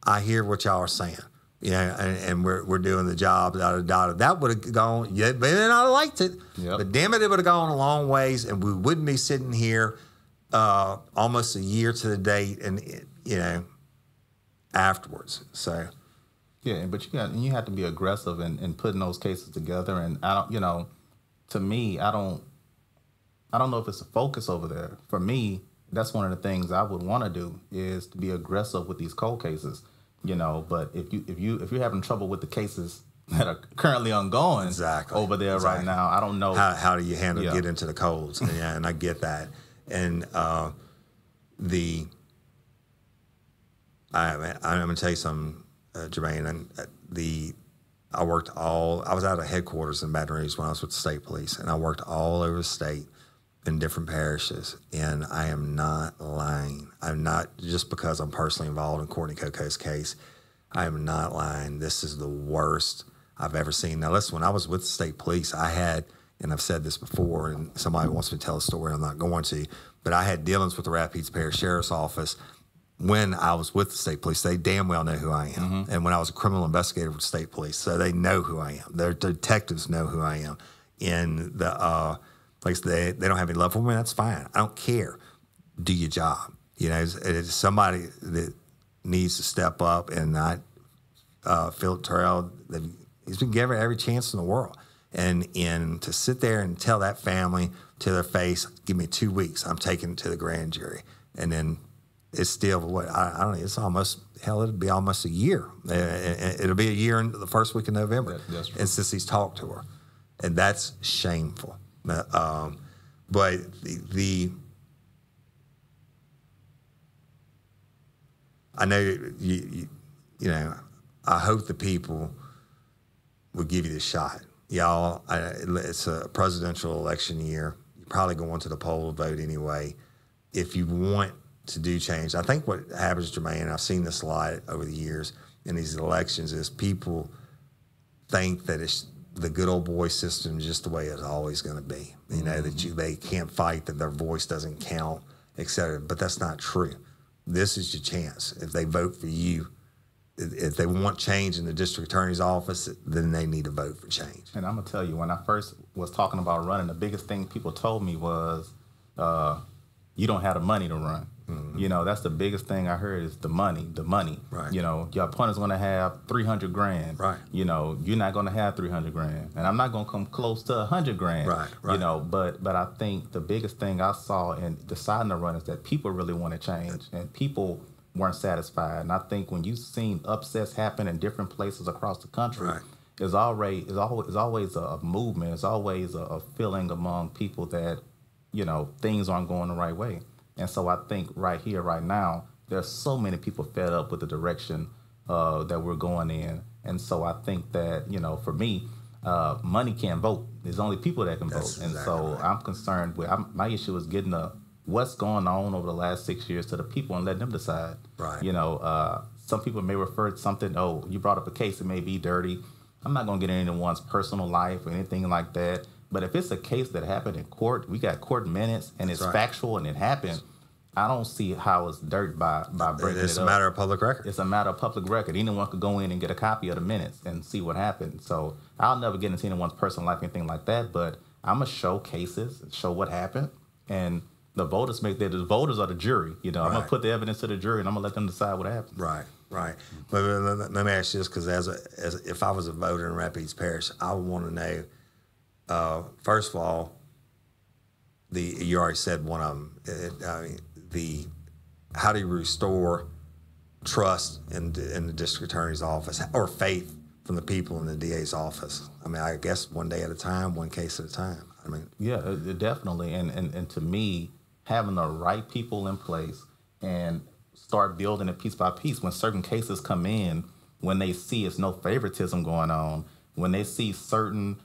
I hear what y'all are saying. You know, and we're doing the job." That would have gone. Yeah, but then I liked it. Yep. But damn it, it would have gone a long ways, and we wouldn't be sitting here almost a year to the date, and afterwards. So. Yeah, but you have to be aggressive in putting those cases together. And I don't, to me, I don't know if it's a focus over there. For me, that's one of the things I would want to do is to be aggressive with these cold cases. But if you're having trouble with the cases that are currently ongoing over there right now, I don't know how do you handle get into the colds. Yeah, and I get that. And I'm gonna tell you something, Jermaine. I was out of headquarters in Baton Rouge when I was with the state police, and I worked all over the state in different parishes, and I am not lying. I'm not, just because I'm personally involved in Courtney Coco's case, I am not lying. This is the worst I've ever seen. Now listen, when I was with the state police, I had, and I've said this before, and somebody wants me to tell a story, I'm not going to, but I had dealings with the Rapides Parish Sheriff's Office when I was with the state police. They damn well know who I am. And when I was a criminal investigator with the state police, so they know who I am. Their detectives know who I am. And like they don't have any love for me, that's fine. I don't care. Do your job. It's somebody that needs to step up, and not Philip Terrell. He's been given every chance in the world. And to sit there and tell that family to their face, "Give me 2 weeks, I'm taking it to the grand jury," and then it's still I don't know. It's almost it'll be almost a year. It'll be a year in the first week of November. That's true. And since he's talked to her, and that's shameful. But I know I hope the people would give you the shot. Y'all, it's a presidential election year. You're probably going to the poll to vote anyway. If you want to do change, I think what happens, Jermaine, and I've seen this a lot over the years in these elections, is people think that it's the good old boy system just the way it's always going to be. That they can't fight, that their voice doesn't count, et cetera. But that's not true. This is your chance. If they vote for you, if they want change in the district attorney's office, then they need to vote for change. And I'm going to tell you, when I first was talking about running, the biggest thing people told me was, you don't have the money to run. That's the biggest thing I heard, is the money. Right. Your opponent's going to have $300 grand. Right. You're not going to have $300 grand. And I'm not going to come close to $100 grand. Right. But I think the biggest thing I saw in deciding to run is that people really want to change, and people weren't satisfied. And I think when you've seen upsets happen in different places across the country, there's always a movement. It's always a feeling among people that, things aren't going the right way. And so I think right here, right now, there's so many people fed up with the direction that we're going in. And so I think that, for me, money can't vote. There's only people that can vote. And so I'm concerned with, my issue is getting what's going on over the last 6 years to the people and letting them decide. Right. Some people may refer to something, you brought up a case that may be dirty. I'm not going to get into anyone's personal life or anything like that. But if it's a case that happened in court, we got court minutes, and it's factual and it happened, I don't see how it's dirt by breaking it up. It's a matter of public record. It's a matter of public record. Anyone could go in and get a copy of the minutes and see what happened. So I'll never get into anyone's personal life or anything like that, but I'm going to show cases, show what happened, and the voters the voters are the jury. You know, I'm going to put the evidence to the jury, and I'm going to let them decide what happened. Right. But let me ask you this, because as if I was a voter in Rapides Parish, I would want to know, first of all, you already said one of them, how do you restore trust in the district attorney's office, or faith from the people in the DA's office? I mean, I guess one day at a time, one case at a time. I mean, yeah, definitely. And to me, having the right people in place and start building it piece by piece. When certain cases come in, when they see it's no favoritism going on, when they see certain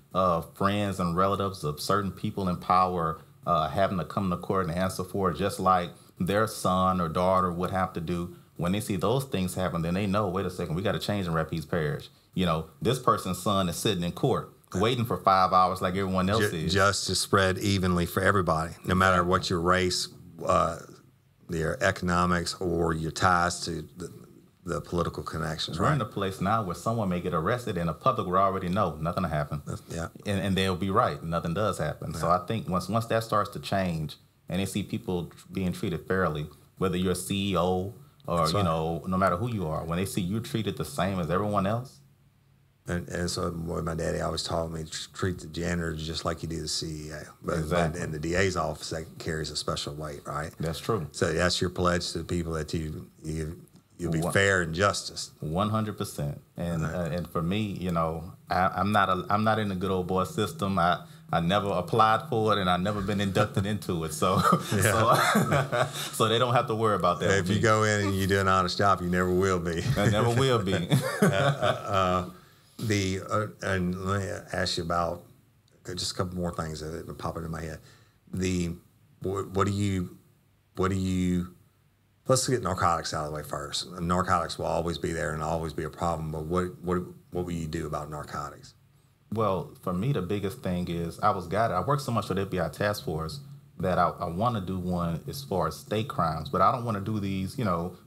friends and relatives of certain people in power having to come to court and answer for it, just like their son or daughter would have to do. When they see those things happen, then they know, wait a second, we got to change in Rapides Parish. You know, this person's son is sitting in court waiting for 5 hours like everyone else is. Justice spread evenly for everybody, no matter what your race, your economics, or your ties to the political connections. We're in a place now where someone may get arrested and the public will already know nothing will happen. Yeah. And they'll be right. Nothing does happen. Yeah. So I think once that starts to change and they see people being treated fairly, whether you're a CEO or, no matter who you are, when they see you treated the same as everyone else. And so my daddy always taught me, treat the janitor just like you do the CEO. But exactly. In the DA's office, that carries a special weight, right? That's true. So that's your pledge to the people, that you'll be fair and justice. 100%. And for me, you know, I'm not in the good old boy system. I never applied for it, and I've never been inducted into it. So so they don't have to worry about that. If you go in and you do an honest job, you never will be. I never will be. And let me ask you about just a couple more things that have been popping in my head. What do you? Let's get narcotics out of the way first. Narcotics will always be there and always be a problem. But what will you do about narcotics? Well, for me, the biggest thing is I work so much with the FBI task force that I want to do one as far as state crimes, but I don't want to do these,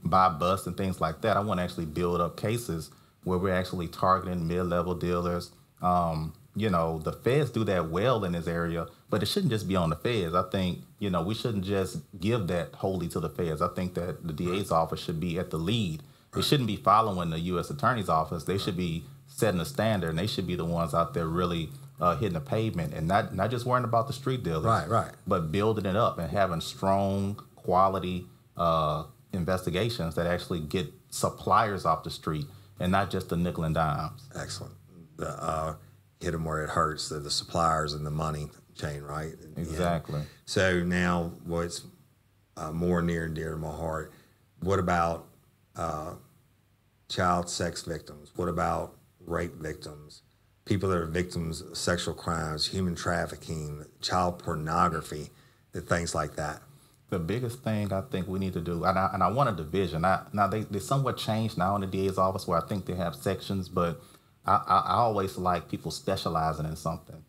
by bust and things like that. I want to actually build up cases where we're actually targeting mid-level dealers. The feds do that well in this area, but it shouldn't just be on the feds. I think, we shouldn't just give that wholly to the feds. I think that the DA's office should be at the lead. They shouldn't be following the U.S. Attorney's office. They should be setting the standard, and they should be the ones out there really hitting the pavement and not just worrying about the street dealers, right, but building it up and having strong quality investigations that actually get suppliers off the street and not just the nickel and dimes. Excellent. Hit them where it hurts, the suppliers and the money chain, right? Exactly. Yeah. So now what's more near and dear to my heart, what about child sex victims? What about rape victims? People that are victims of sexual crimes, human trafficking, child pornography, things like that. The biggest thing I think we need to do, and I want a division. Now they somewhat changed now in the DA's office where I think they have sections, but I always like people specializing in something,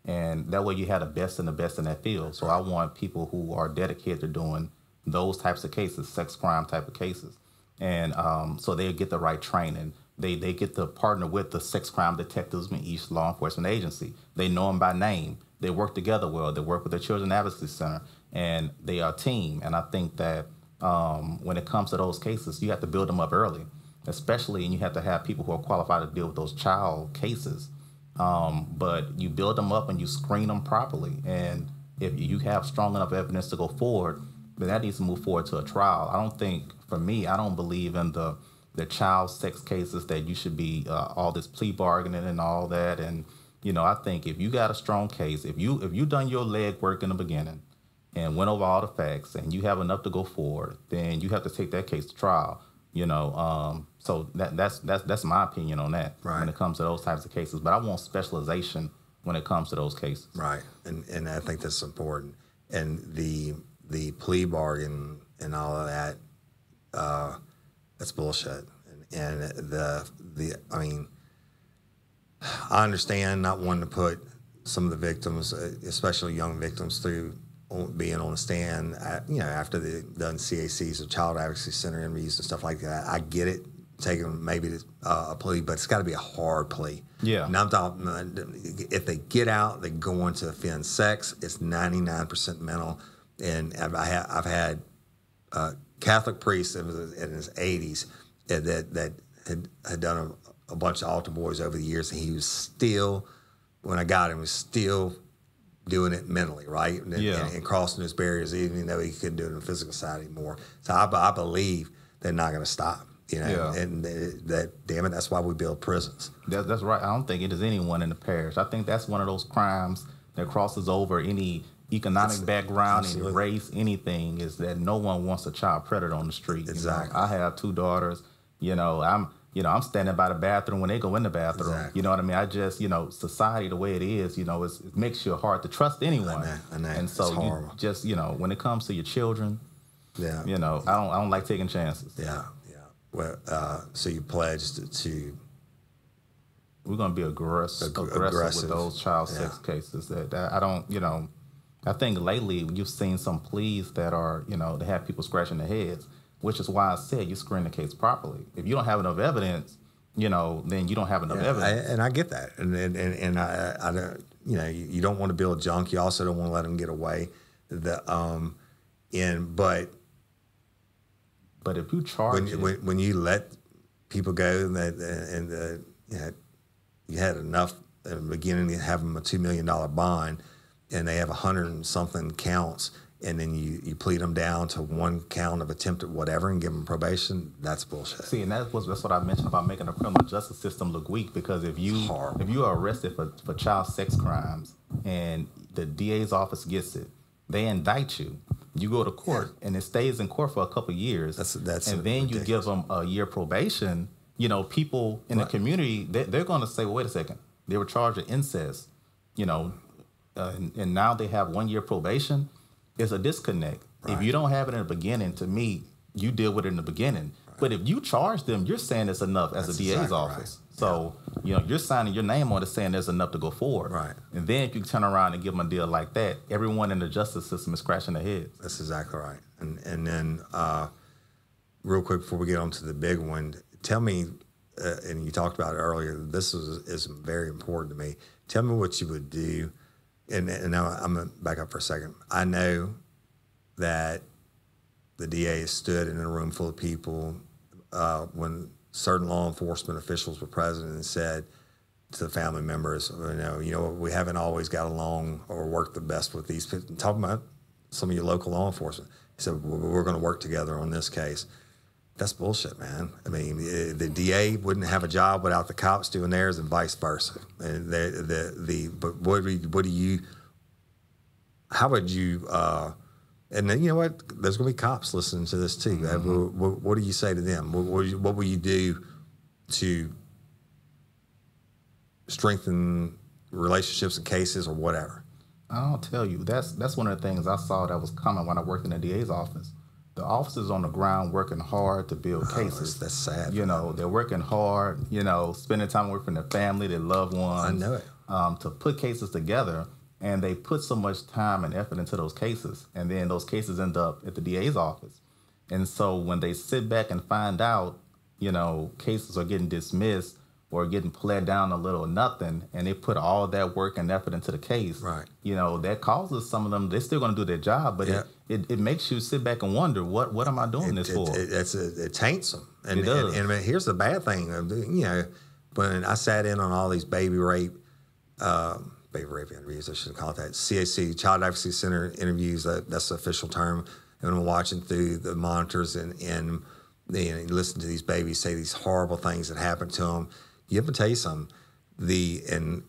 and that way you have the best in that field. So I want people who are dedicated to doing those types of cases, sex crime type of cases. And so they get the right training. They get to partner with the sex crime detectives in each law enforcement agency. They know them by name. They work together well. They work with the Children's Advocacy Center, and they are a team. And I think that when it comes to those cases, you have to build them up early, especially, and you have to have people who are qualified to deal with those child cases. But you build them up and you screen them properly. And if you have strong enough evidence to go forward, then that needs to move forward to a trial. I don't believe in the child sex cases that you should be all this plea bargaining and all that. And, I think if you got a strong case, if you done your legwork in the beginning and went over all the facts and you have enough to go forward, then you have to take that case to trial. So that's my opinion on that when it comes to those types of cases. But I want specialization when it comes to those cases. Right, and I think that's important. And the plea bargain and all of that, that's bullshit. And I understand not wanting to put some of the victims, especially young victims, through being on the stand, after they've done CACs or Child Advocacy Center interviews and stuff like that. I get it, taking maybe a plea, but it's got to be a hard plea. Yeah. And I'm talking, if they get out, they go on to offend sex. It's 99% mental. And I've had Catholic priests in his 80s that had done a bunch of altar boys over the years, and he was still, when I got him, was still doing it mentally, right? And crossing those barriers, even though he couldn't do it on the physical side anymore. So I believe they're not going to stop. And damn it, that's why we build prisons. That's right. I don't think it is anyone in the parish. I think that's one of those crimes that crosses over any economic background, any race, anything, is that no one wants a child predator on the street. Exactly. I have 2 daughters. I'm standing by the bathroom when they go in the bathroom. Exactly. You know what I mean? I just, society the way it is, it makes you hard to trust anyone. I know. And so you just, when it comes to your children, I don't like taking chances. Yeah. Well, so you pledged to. We're going to be aggressive with those child sex cases. That I don't, I think lately you've seen some pleas that are, they have people scratching their heads, which is why I said you screen the case properly. If you don't have enough evidence, then you don't have enough evidence. And I get that. And I don't, you don't want to build junk. You also don't want to let them get away. But if you charge when you let people go you had enough in the beginning to have them a $2 million bond, and they have 100 and something counts, and then you plead them down to 1 count of attempted whatever and give them probation, that's bullshit. See, and that's what I mentioned about making the criminal justice system look weak, because if you are arrested for child sex crimes and the DA's office gets it, they indict you. You go to court, and it stays in court for a couple of years. Then ridiculous. You give them a year probation. People in the community, they're going to say, well, wait a second. They were charged with incest, and now they have 1 year probation. It's a disconnect. Right. If you don't have it in the beginning, to me, you deal with it in the beginning. Right. But if you charge them, you're saying it's enough as a DA's office. Right. So, you're signing your name on it saying there's enough to go forward. Right. And then if you turn around and give them a deal like that, everyone in the justice system is scratching their heads. That's exactly right. And then real quick before we get on to the big one, tell me, and you talked about it earlier, this is very important to me. Tell me what you would do. And now I'm going to back up for a second. I know that the DA stood in a room full of people when certain law enforcement officials were present and said to the family members, we haven't always got along or worked the best with these people. Talking about some of your local law enforcement. He said, we're going to work together on this case. That's bullshit, man. I mean, the DA wouldn't have a job without the cops doing theirs, and vice versa. And how would you? And then you know what? There's going to be cops listening to this too. Mm-hmm. What do you say to them? What will you do to strengthen relationships and cases or whatever? I'll tell you. That's one of the things I saw that was coming when I worked in the DA's office. The officers on the ground working hard to build cases. That's sad. They're working hard, spending time away from their family, their loved ones. I know it. To put cases together, and they put so much time and effort into those cases, and then those cases end up at the DA's office. And so when they sit back and find out, cases are getting dismissed or getting pled down a little or nothing, and they put all that work and effort into the case, right? That causes some of them, they're still going to do their job, but it makes you sit back and wonder, what am I doing this for? It taints them. And, it does. And here's the bad thing, when I sat in on all these baby rape interviews, I shouldn't call it that, CAC, Child Advocacy Center interviews, that's the official term, and I'm watching through the monitors and listen to these babies say these horrible things that happen to them. You have to tell you something, and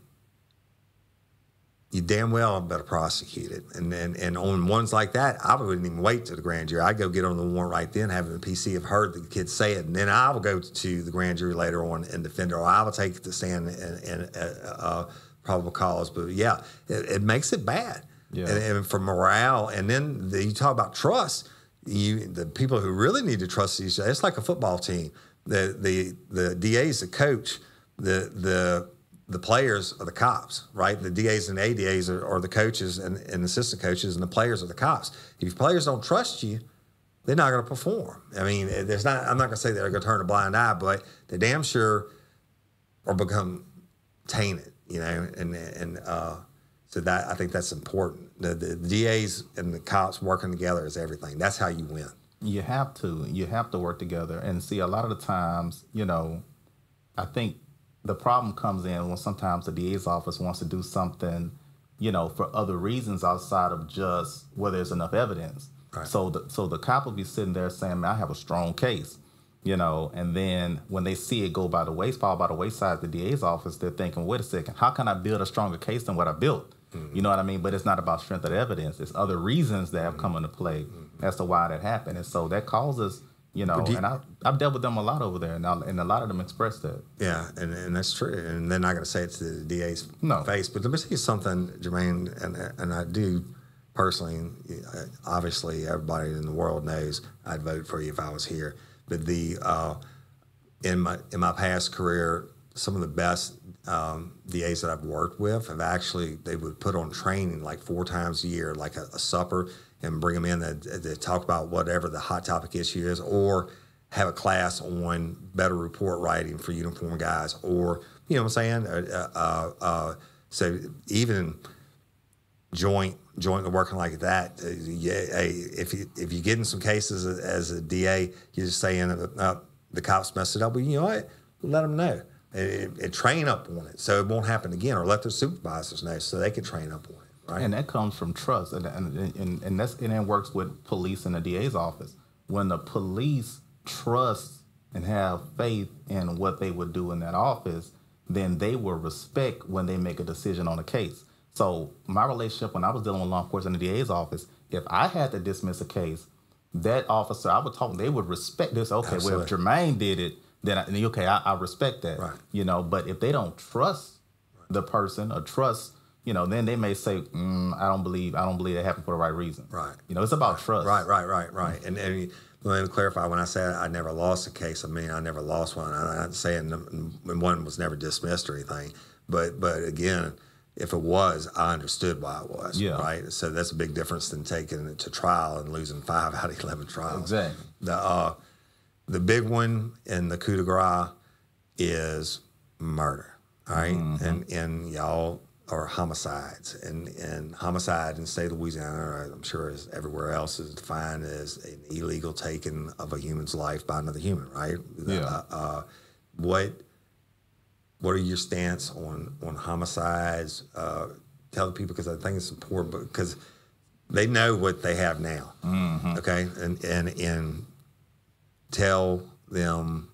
you damn well better prosecute it. And on ones like that, I wouldn't even wait to the grand jury. I'd go get on the warrant right then, having the PC have heard the kids say it, and then I will go to the grand jury later on and defend it, or I will take the stand and probable cause. But yeah, it makes it bad. Yeah. And for morale, and then you talk about trust. The people who really need to trust each other, it's like a football team. The DA is the coach. The the players are the cops, right? The DAs and ADAs are the coaches and assistant coaches, and the players are the cops. If players don't trust you, they're not going to perform. I mean, I'm not going to say they're going to turn a blind eye, but they damn sure or become tainted, and so that I think that's important. The DAs and the cops working together is everything. That's how you win. You have to work together. And see, a lot of the times, I think the problem comes in when sometimes the DA's office wants to do something, for other reasons outside of just where there's enough evidence. Right. So the cop will be sitting there saying, man, I have a strong case, and then when they see it fall by the wayside, the DA's office, they're thinking, wait a second, how can I build a stronger case than what I built? Mm-hmm. You know what I mean? But it's not about strength of evidence. It's other reasons that have come into play as to why that happened. And so that causes, and I've dealt with them a lot over there, and a lot of them express that. Yeah, and that's true. And they're not going to say it to the DA's face. But let me tell you something, Jermaine, and I do personally, obviously everybody in the world knows I'd vote for you if I was here. But in my past career, some of the best DAs that I've worked with they would put on training like 4 times a year, like a supper, and bring them in to talk about whatever the hot topic issue is, or have a class on better report writing for uniformed guys, or, you know what I'm saying? So even jointly working like that, if you get in some cases as a DA, you're just saying the cops messed it up, well, you know what? Let them know. And train up on it so it won't happen again, or let their supervisors know so they can train up on it. Right. And that comes from trust, and that works with police and the DA's office. When the police trust and have faith in what they would do in that office, then they will respect when they make a decision on a case. So my relationship when I was dealing with law enforcement in the DA's office, if I had to dismiss a case, that officer, I would talk, they would respect this. Okay, Absolutely. Well, if Jermaine did it, then I respect that. Right. But if they don't trust the person or trust, then they may say, I don't believe that happened for the right reason. Right. It's about trust. Right. And let me clarify, when I say I never lost a case, I mean I never lost one. I'm not saying one was never dismissed or anything. But again, if it was, I understood why it was. Yeah. Right. So that's a big difference than taking it to trial and losing 5 out of 11 trials. Exactly. The big one in the coup de grace is murder. All right. Mm-hmm. And y'all are homicides. And homicide in the state of Louisiana, I'm sure as everywhere else, is defined as an illegal taking of a human's life by another human, right? Yeah. What are your stance on homicides? Tell the people, because I think it's important, because they know what they have now. Mm-hmm. Okay? And tell them,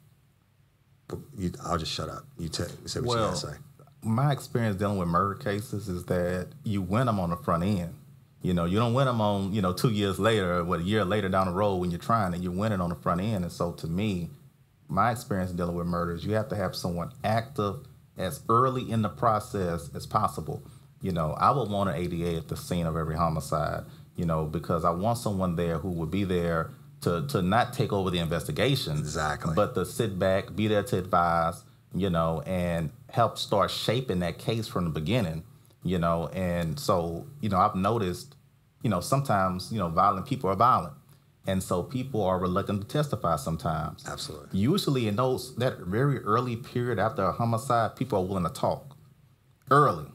I'll just shut up. You say what you got to say. My experience dealing with murder cases is that you win them on the front end. You don't win them on, 2 years later or a year later down the road when you're trying it. You win it on the front end. And so to me, my experience dealing with murders, you have to have someone active as early in the process as possible. I would want an ADA at the scene of every homicide, because I want someone there who would be there to not take over the investigation. Exactly. But to sit back, be there to advise, and help start shaping that case from the beginning, And so, I've noticed, sometimes, violent people are violent. And so people are reluctant to testify sometimes. Absolutely. Usually in that very early period after a homicide, people are willing to talk early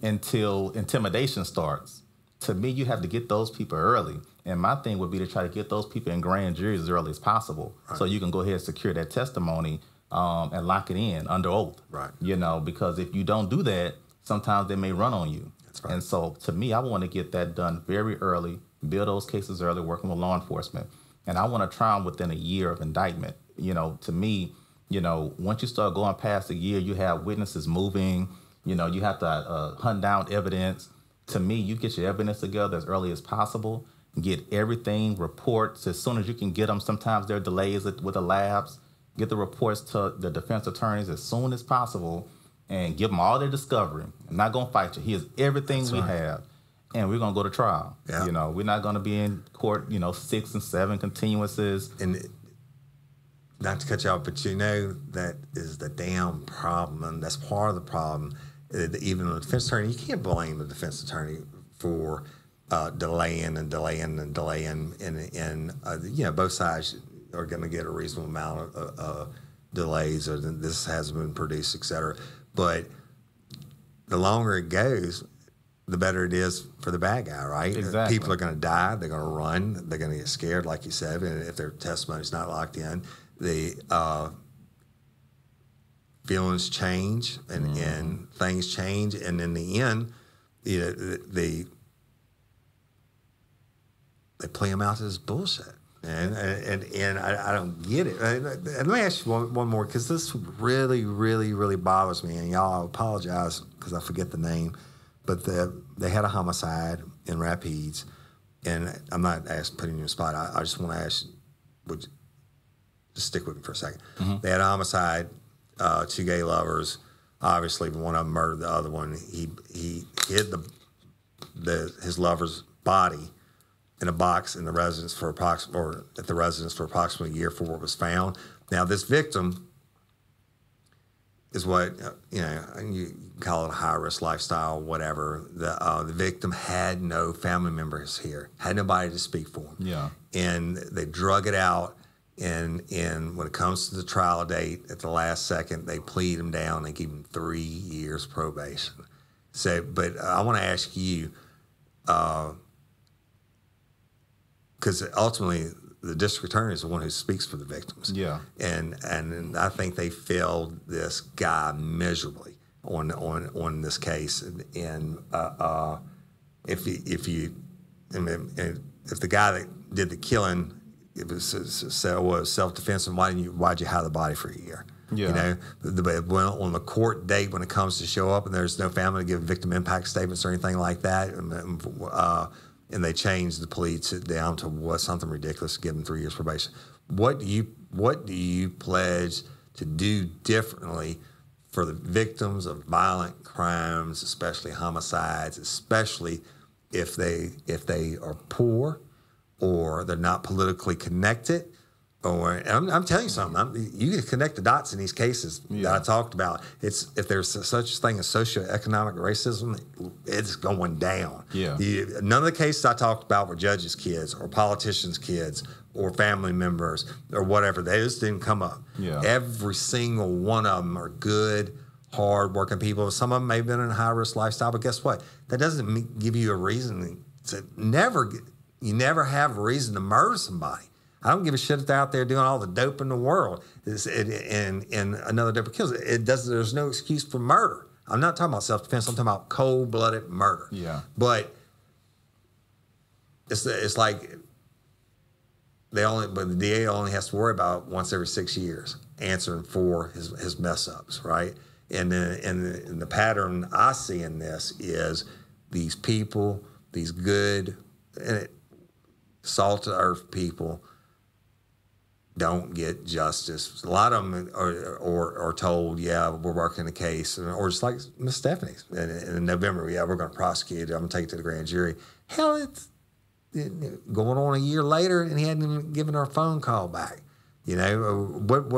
until intimidation starts. To me, you have to get those people early. And my thing would be to try to get those people in grand juries as early as possible, right, so you can go ahead and secure that testimony and lock it in under oath. Right. Because if you don't do that, sometimes they may run on you. That's right. And so to me, I want to get that done very early, build those cases early, working with law enforcement. And I want to try them within a year of indictment. To me, once you start going past a year, you have witnesses moving, you have to hunt down evidence. To me, you get your evidence together as early as possible, get everything, reports as soon as you can get them. Sometimes there are delays with the labs. Get the reports to the defense attorneys as soon as possible and give them all their discovery. I'm not going to fight you. Here's everything That's we right. have, and we're going to go to trial. Yeah. We're not going to be in court, 6 and 7 continuances. And not to cut you off, but you know that is the damn problem, and that's part of the problem. Even the defense attorney, you can't blame the defense attorney for delaying, and you know, both sides are going to get a reasonable amount of delays, or this hasn't been produced, et cetera. But the longer it goes, the better it is for the bad guy, right? Exactly. People are going to die. They're going to run. They're going to get scared, like you said, and if their testimony's not locked in. The feelings change, and things change, and in the end, you know, they play them out as bullshit. And I don't get it. Let me ask you one more, because this really, really, really bothers me. And y'all, I apologize because I forget the name, but they had a homicide in Rapides, and I'm not putting you in a spot. I just want to ask, would you just stick with me for a second? Mm-hmm. They had a homicide, 2 gay lovers. Obviously, one of them murdered the other one. He hid his lover's body in a box in the residence for approximately a year before it was found. Now, this victim is what, you know, you call it a high-risk lifestyle, whatever. The victim had no family members here, had nobody to speak for him. Yeah. And they drug it out, and when it comes to the trial date, at the last second, they plead him down and give him 3 years probation. So, but I want to ask you, because ultimately the district attorney is the one who speaks for the victims. Yeah. And I think they failed this guy miserably on this case. And if the guy that did the killing, it was self-defense, and why'd you hide the body for a year? Yeah. You know, on the court date, when it comes to show up and there's no family to give victim impact statements or anything like that, and they changed the plea down to something ridiculous, give them 3 years probation. What do you pledge to do differently for the victims of violent crimes, especially homicides, especially if they are poor or they're not politically connected? Or I'm telling you something. You can connect the dots in these cases that I talked about. It's if there's such a thing as socioeconomic racism, it's going down. Yeah. None of the cases I talked about were judges' kids or politicians' kids or family members or whatever. They just didn't come up. Yeah. Every single one of them are good, hard-working people. Some of them may have been in a high-risk lifestyle, but guess what? That doesn't give you a reason to you never have a reason to murder somebody. I don't give a shit if they're out there doing all the dope in the world and another dope kills. There's no excuse for murder. I'm not talking about self-defense. I'm talking about cold-blooded murder. Yeah. But it's like the DA only has to worry about once every 6 years answering for his mess ups, right? And the pattern I see in this is these people, these good, salt of earth people, don't get justice. A lot of them are told, yeah, we're working the case, or just like Miss Stephanie in November, yeah, we're going to prosecute it. I'm going to take it to the grand jury. Hell, it's going on a year later, and he hadn't even given her a phone call back. You know, what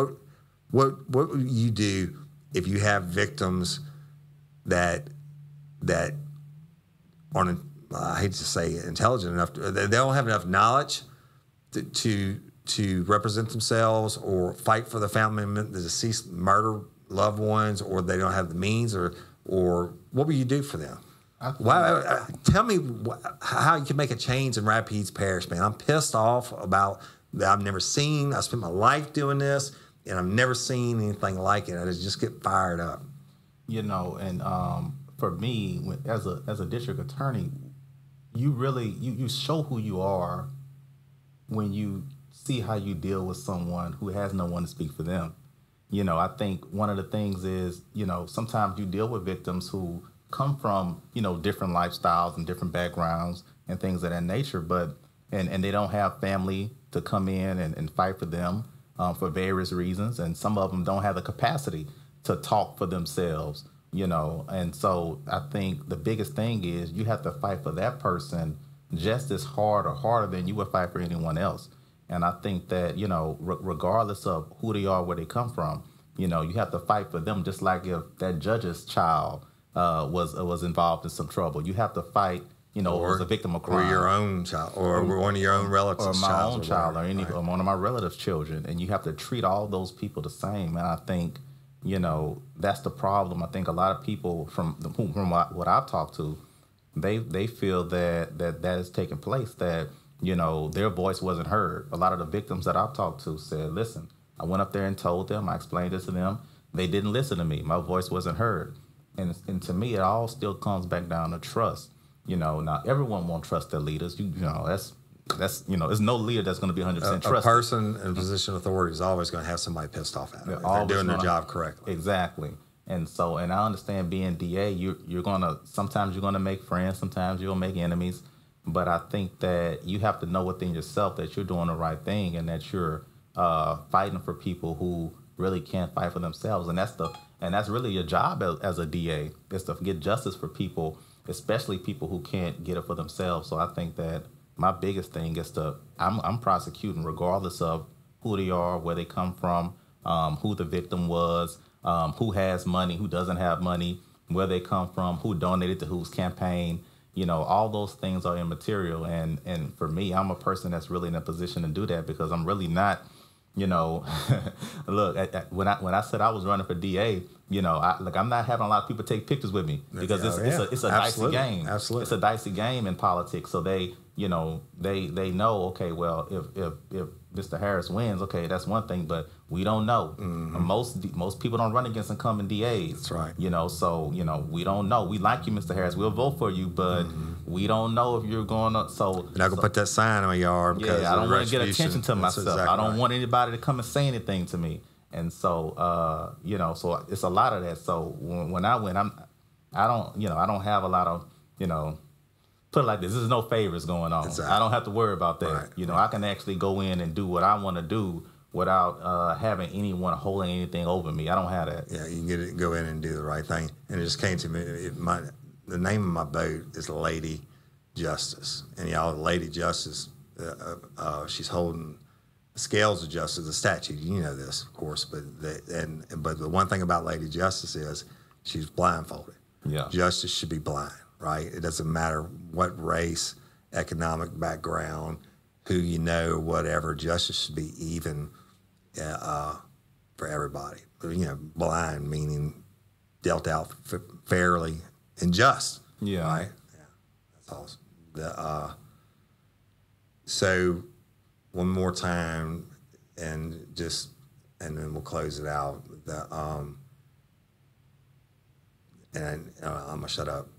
would you do if you have victims that aren't, I hate to say intelligent enough, they don't have enough knowledge to represent themselves or fight for the family, the deceased murder loved ones, or they don't have the means, or what will you do for them? Tell me how you can make a change in Rapides Parish, man. I'm pissed off about that. I spent my life doing this, and I've never seen anything like it. I just get fired up. You know, and for me, as a district attorney, you really you show who you are when you see how you deal with someone who has no one to speak for them. You know, I think one of the things is, you know, sometimes you deal with victims who come from, you know, different lifestyles and different backgrounds and things of that nature, but and they don't have family to come in and fight for them for various reasons, and some of them don't have the capacity to talk for themselves, you know. And so I think the biggest thing is you have to fight for that person just as hard or harder than you would fight for anyone else. And I think that, you know, regardless of who they are, where they come from, you know, you have to fight for them. Just like if that judge's child was involved in some trouble, you have to fight. You know, or was a victim of crime, or your own child, or one of your own relatives, or my own child, or right. or one of my relatives' children, and you have to treat all those people the same. And I think, you know, that's the problem. I think a lot of people from what I've talked to, they feel that is taking place. That, you know, their voice wasn't heard. A lot of the victims that I've talked to said, "Listen, I went up there and told them. I explained this to them. They didn't listen to me. My voice wasn't heard." And to me, it all still comes back down to trust. You know, now everyone won't trust their leaders. You know, that's you know, there's no leader that's going to be 100% trusted. A person in a position of authority is always going to have somebody pissed off at them. They're doing their job correctly. Exactly. And so, and I understand being DA, you're going to, sometimes you're going to make friends, sometimes you're going to make enemies. But I think that you have to know within yourself that you're doing the right thing and that you're fighting for people who really can't fight for themselves. And that's really your job as a DA, is to get justice for people, especially people who can't get it for themselves. So I think that my biggest thing is I'm prosecuting regardless of who they are, where they come from, who the victim was, who has money, who doesn't have money, where they come from, who donated to whose campaign. You know, all those things are immaterial. And for me, I'm a person that's really in a position to do that because I'm really not, you know, look, when I said I was running for DA, you know, I'm not having a lot of people take pictures with me because it's a dicey game. Absolutely. It's a dicey game in politics. So they, you know, they know, okay, well, if Mr. Harris wins, okay, that's one thing, but we don't know. Mm-hmm. Most people don't run against incumbent DAs. That's right. You know, so, you know, we don't know. We like you, Mr. Harris. We'll vote for you, but we don't know if you're going to. So you're not going to put that sign in my yard because I don't want to get attention to That's myself. exactly I don't right. want anybody to come and say anything to me. And so, you know, so it's a lot of that. So when I win, I don't have a lot of, you know, put it like this. There's no favors going on. Exactly. I don't have to worry about that. Right. You know, I can actually go in and do what I want to do without having anyone holding anything over me. I don't have that. Yeah, you can go in and do the right thing. And it just came to me. The name of my boat is Lady Justice. And y'all, Lady Justice, she's holding the scales of justice, the statue. You know this, of course. But the one thing about Lady Justice is she's blindfolded. Yeah. Justice should be blind, right? It doesn't matter what race, economic background, who you know, whatever. Justice should be even for everybody. You know, blind meaning dealt out fairly and just. Yeah. Right? Yeah. That's awesome. So one more time and then we'll close it out. And I'm going to shut up.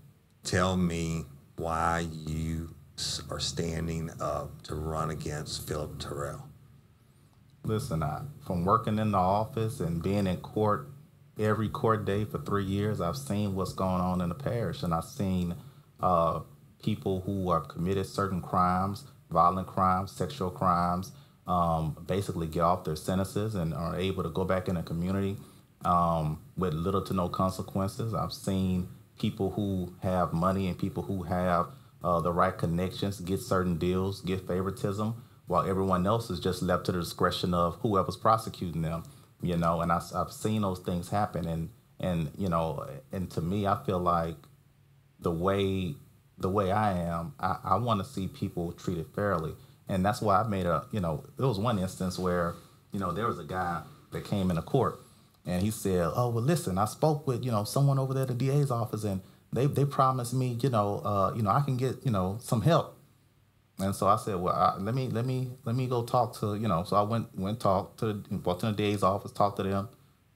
Tell me why you are standing up to run against Philip Terrell. Listen, from working in the office and being in court every court day for 3 years, I've seen what's going on in the parish, and I've seen people who have committed certain crimes, violent crimes, sexual crimes, basically get off their sentences and are able to go back in the community with little to no consequences. I've seen people who have money and people who have the right connections get certain deals, get favoritism, while everyone else is just left to the discretion of whoever's prosecuting them, you know. And I've seen those things happen, and you know, and to me, I feel like the way I am, I want to see people treated fairly, and that's why I made there was one instance where, you know, there was a guy that came into court, and he said, "Oh, well, listen, I spoke with, you know, someone over there at the DA's office, and they promised me, I can get, some help." And so I said, "Well, let me go talk to, So I went walked to the DA's office, talked to them.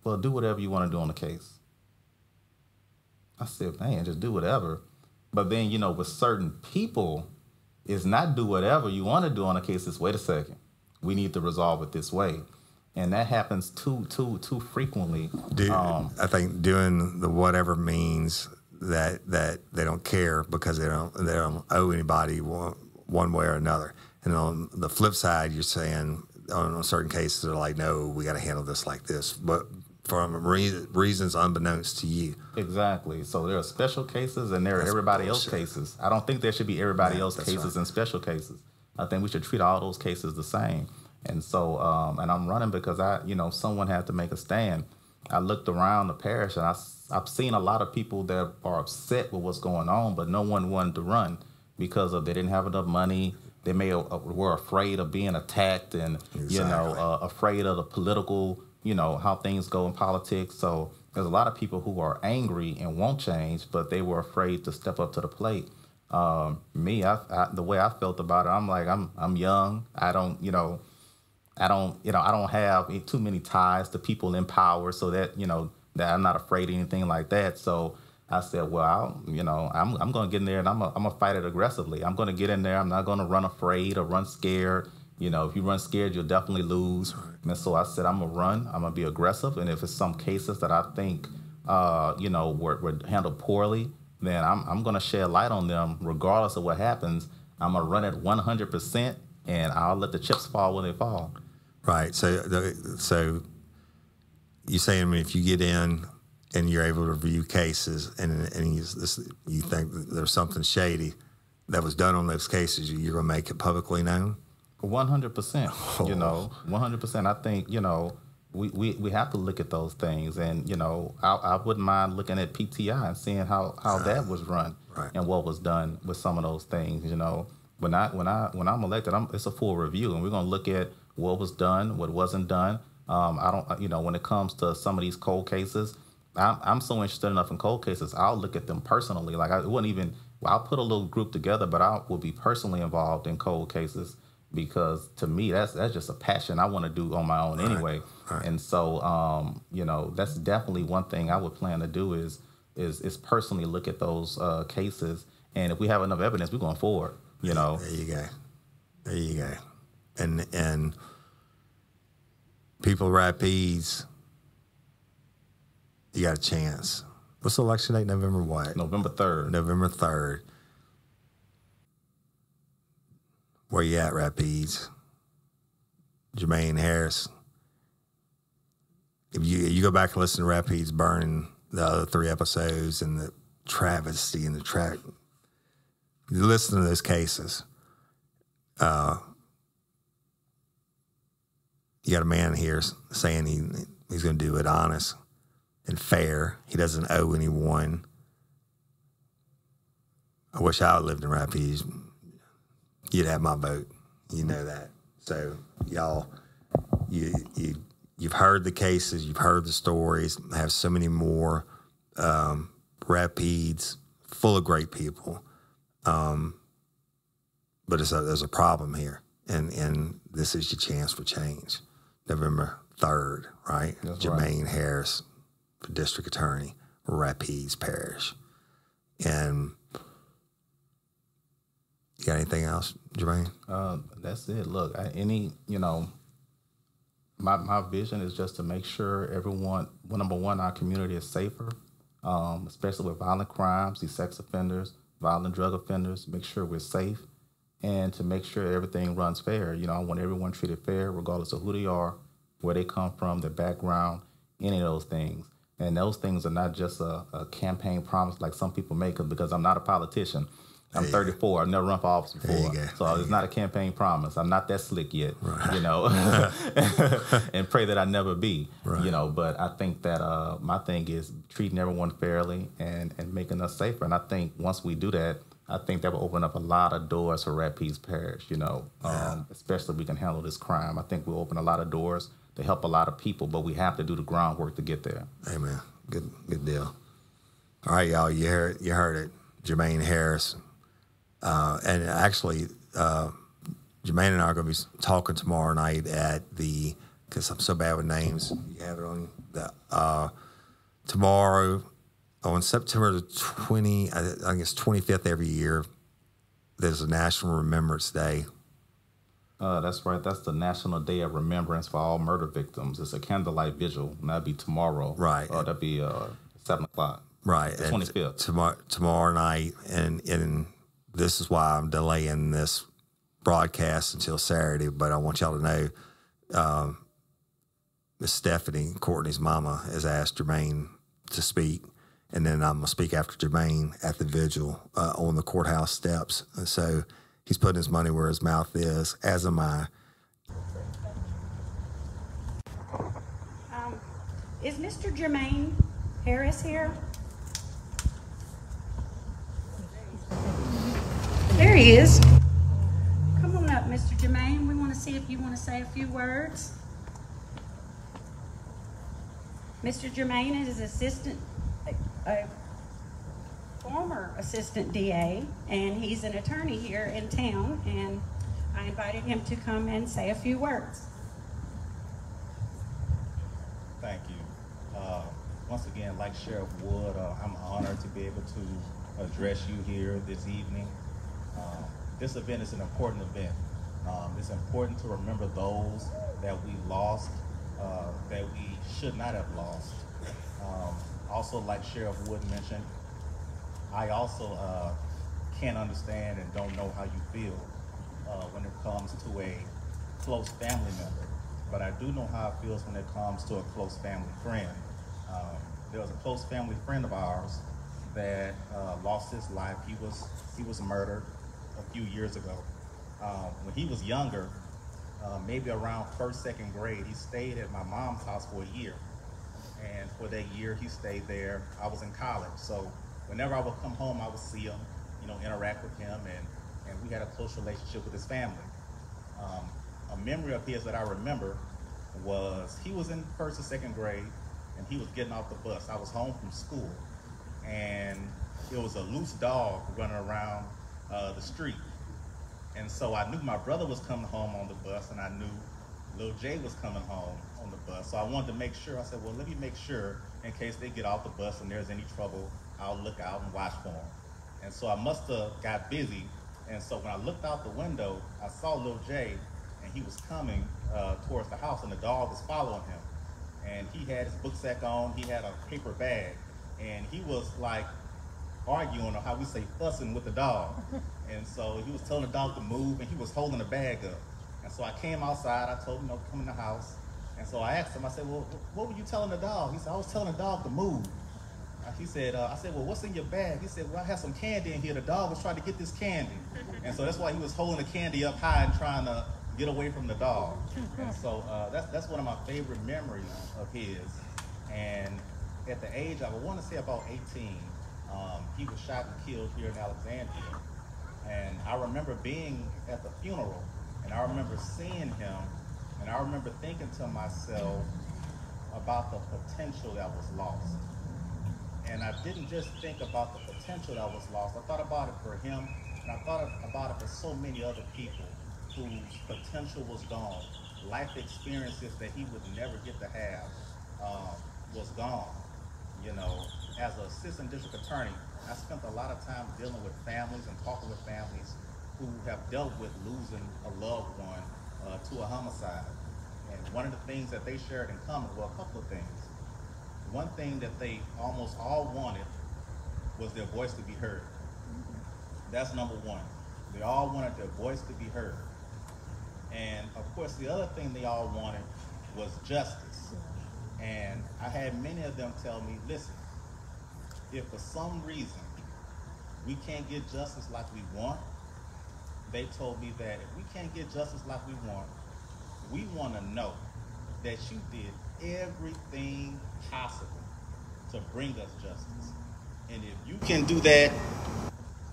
Well, do whatever you want to do on the case. I said, man, just do whatever. But then, with certain people, it's not do whatever you want to do on a case. It's wait a second, we need to resolve it this way. And that happens too frequently. I think doing the whatever means that they don't care because they don't owe anybody one way or another. And on the flip side, you're saying on certain cases they're like, no, we got to handle this like this, but for reasons unbeknownst to you. Exactly. So there are special cases and there are everybody else cases. I don't think there should be everybody else cases and special cases. I think we should treat all those cases the same. And so, and I'm running because someone had to make a stand. I looked around the parish and I've seen a lot of people that are upset with what's going on, but no one wanted to run because they didn't have enough money. They were afraid of being attacked and, afraid of the political, how things go in politics. So there's a lot of people who are angry and won't change, but they were afraid to step up to the plate. Me, the way I felt about it, I'm like, I'm young. I don't have too many ties to people in power, so that that I'm not afraid of anything like that. So I said, well, I'm going to get in there and I'm gonna fight it aggressively. I'm going to get in there. I'm not going to run afraid or run scared. If you run scared, you'll definitely lose. Right. And so I said, I'm gonna run. I'm gonna be aggressive. And if it's some cases that I think, were handled poorly, then I'm going to shed light on them regardless of what happens. I'm going to run it 100%, and I'll let the chips fall when they fall. Right. So you're saying if you get in and you're able to review cases and you think that there's something shady that was done on those cases, you're going to make it publicly known? 100%. 100%. I think, we have to look at those things, and I wouldn't mind looking at PTI and seeing how that was run, right, and what was done with some of those things. When I'm elected, it's a full review, and we're gonna look at what was done, what wasn't done. When it comes to some of these cold cases, I'm so interested enough in cold cases. I'll look at them personally. Like I'll put a little group together, but I will be personally involved in cold cases. Because to me, that's just a passion I want to do on my own anyway. Right. And so, that's definitely one thing I would plan to do is personally look at those cases. And if we have enough evidence, we're going forward, There you go. And people Rapides, you got a chance. What's the election date? November what? November 3rd. November 3rd. Where you at, Rapides? Jermaine Harris. If you go back and listen to Rapides Burning, the other 3 episodes, and the travesty and the track, you listen to those cases. You got a man here saying he's going to do it honest and fair. He doesn't owe anyone. I wish I lived in Rapides. You'd have my vote. You know that. So y'all, you've heard the cases, you've heard the stories. I have so many more. Rapides, full of great people. But there's a problem here, and this is your chance for change. November 3rd, right? That's Jermaine right. Harris, the district attorney, Rapides Parish. And you got anything else, Jermaine? That's it. Look, my vision is just to make sure everyone, number one, our community is safer, especially with violent crimes, these sex offenders, violent drug offenders, make sure we're safe, and to make sure everything runs fair. I want everyone treated fair, regardless of who they are, where they come from, their background, any of those things. And those things are not just a campaign promise like some people make, because I'm not a politician. I'm 34. I've never run for office before. So it's not a campaign promise. I'm not that slick yet, right. And pray that I never be, right. But I think that my thing is treating everyone fairly and making us safer. And I think once we do that, I think that will open up a lot of doors for Rapides Parish, especially if we can handle this crime. I think we'll open a lot of doors to help a lot of people, but we have to do the groundwork to get there. Amen. Good deal. All right, y'all, you heard it. Jermaine Harris. And actually, Jermaine and I are going to be talking tomorrow night because I'm so bad with names. You have it on tomorrow on September the 20, I think it's 25th every year. There's a National Remembrance Day. That's right. That's the National Day of Remembrance for all murder victims. It's a candlelight vigil, and that'd be tomorrow. Right. That'd be 7 o'clock. Right. The 25th. Tomorrow night, and this is why I'm delaying this broadcast until Saturday, but I want y'all to know Miss Stephanie, Courtney's mama, has asked Jermaine to speak, and then I'm going to speak after Jermaine at the vigil on the courthouse steps. And so he's putting his money where his mouth is, as am I. Is Mr. Jermaine Harris here? There he is. Come on up, Mr. Jermaine. We want to see if you want to say a few words. Mr. Jermaine is a former assistant DA, and he's an attorney here in town, and I invited him to come and say a few words. Thank you. Once again, like Sheriff Wood, I'm honored to be able to address you here this evening. This event is an important event. It's important to remember those that we lost, that we should not have lost. Also, like Sheriff Wood mentioned, I also can't understand and don't know how you feel when it comes to a close family member. But I do know how it feels when it comes to a close family friend. There was a close family friend of ours that lost his life. He was murdered a few years ago. When he was younger, maybe around first, second grade, he stayed at my mom's house for a year. And for that year, he stayed there. I was in college, so whenever I would come home, I would see him, interact with him, and we had a close relationship with his family. A memory of his that I remember was he was in first or second grade, and he was getting off the bus. I was home from school, and there was a loose dog running around the street. And so I knew my brother was coming home on the bus, and I knew Lil Jay was coming home on the bus. So I wanted to make sure. I said, well, let me make sure in case they get off the bus and there's any trouble, I'll look out and watch for them. And so I must have got busy. And so when I looked out the window, I saw Lil Jay, and he was coming towards the house, and the dog was following him. And he had his book sack on, he had a paper bag, and he was like arguing, or how we say fussing with the dog. And so he was telling the dog to move, and he was holding the bag up. And so I came outside, I told him, come in the house. And so I asked him, I said, well, what were you telling the dog? He said, I was telling the dog to move. He said, I said, well, what's in your bag? He said, well, I have some candy in here. The dog was trying to get this candy. And so that's why he was holding the candy up high and trying to get away from the dog. And so that's one of my favorite memories of his. And at the age of, I want to say about 18, he was shot and killed here in Alexandria. And I remember being at the funeral, and I remember seeing him, and I remember thinking to myself about the potential that was lost. And I didn't just think about the potential that was lost. I thought about it for him, and I thought about it for so many other people whose potential was gone. Life experiences that he would never get to have was gone. As an assistant district attorney, I spent a lot of time dealing with families and talking with families who have dealt with losing a loved one to a homicide. And one of the things that they shared in common, well, a couple of things. One thing that they almost all wanted was their voice to be heard. That's number one. They all wanted their voice to be heard. And of course, the other thing they all wanted was justice. And I had many of them tell me, listen, if for some reason we can't get justice like we want, they told me that if we can't get justice like we want to know that you did everything possible to bring us justice. And if you can do that,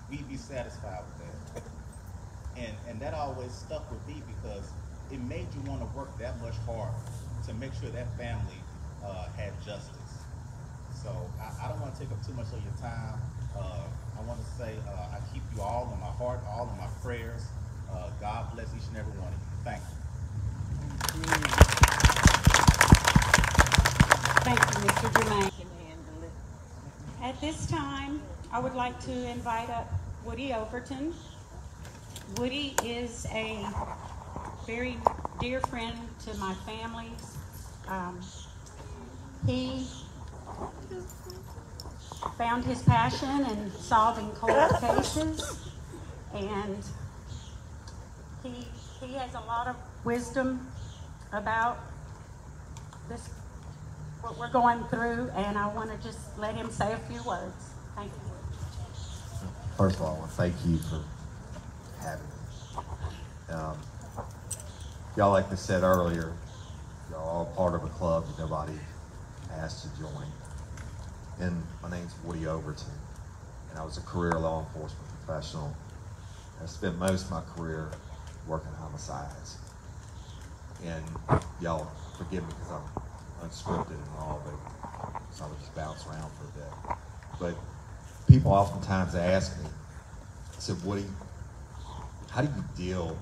we'd be satisfied with that. And that always stuck with me because it made you want to work that much harder to make sure that family had justice. So I don't want to take up too much of your time. I want to say I keep you all in my heart, all in my prayers. God bless each and every one of you. Thank you. Thank you, Mr. Jermaine. At this time, I would like to invite up Woody Overton. Woody is a very dear friend to my family. He found his passion in solving cold cases, and he has a lot of wisdom about this, what we're going through, and I want to just let him say a few words. Thank you. First of all, I want to thank you for having me. Y'all, like I said earlier, y'all all part of a club that nobody asked to join. And my name's Woody Overton, and I was a career law enforcement professional. I spent most of my career working homicides. And y'all forgive me because I'm unscripted and all, but so I would just bounce around for a bit. But people oftentimes ask me, I said, Woody, how do you deal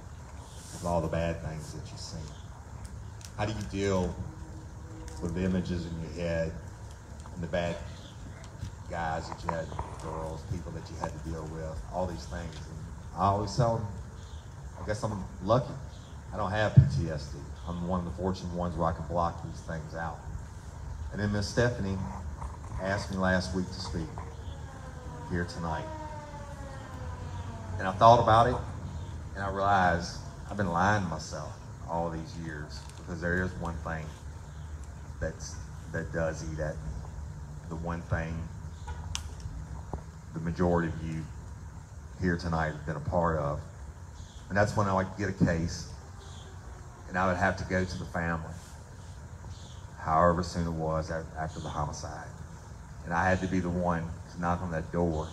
with all the bad things that you see? How do you deal with the images in your head and the bad guys that you had, girls, people that you had to deal with, all these things? And I always tell them, I guess I'm lucky. I don't have PTSD. I'm one of the fortunate ones where I can block these things out. And then Miss Stephanie asked me last week to speak here tonight. And I thought about it, and I realized I've been lying to myself all these years, because there is one thing that does eat at me. The one thing the majority of you here tonight have been a part of. And that's when I would get a case, and I would have to go to the family, however soon it was after the homicide. And I had to be the one to knock on that door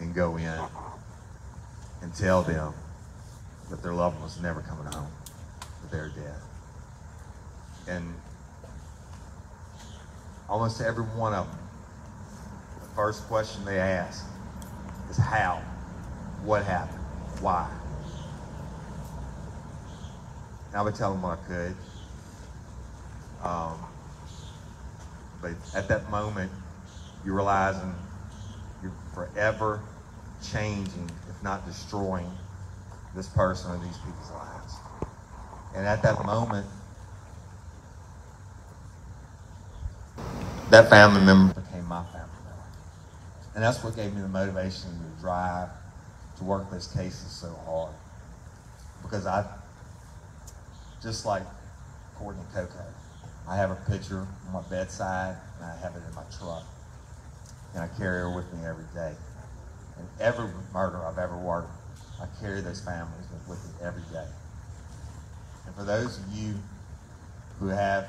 and go in and tell them that their loved one was never coming home, that they're dead. And almost every one of them, the first question they ask is how, what happened, why? And I would tell them what I could. But at that moment, you're realizing you're forever changing, if not destroying, this person or these people's lives. And at that moment, that family member became my family member. And that's what gave me the motivation and the drive to work those cases so hard. Because I, just like Courtney Coco, I have a picture on my bedside, and I have it in my truck. And I carry her with me every day. And every murder I've ever worked, I carry those families with me every day. And for those of you who have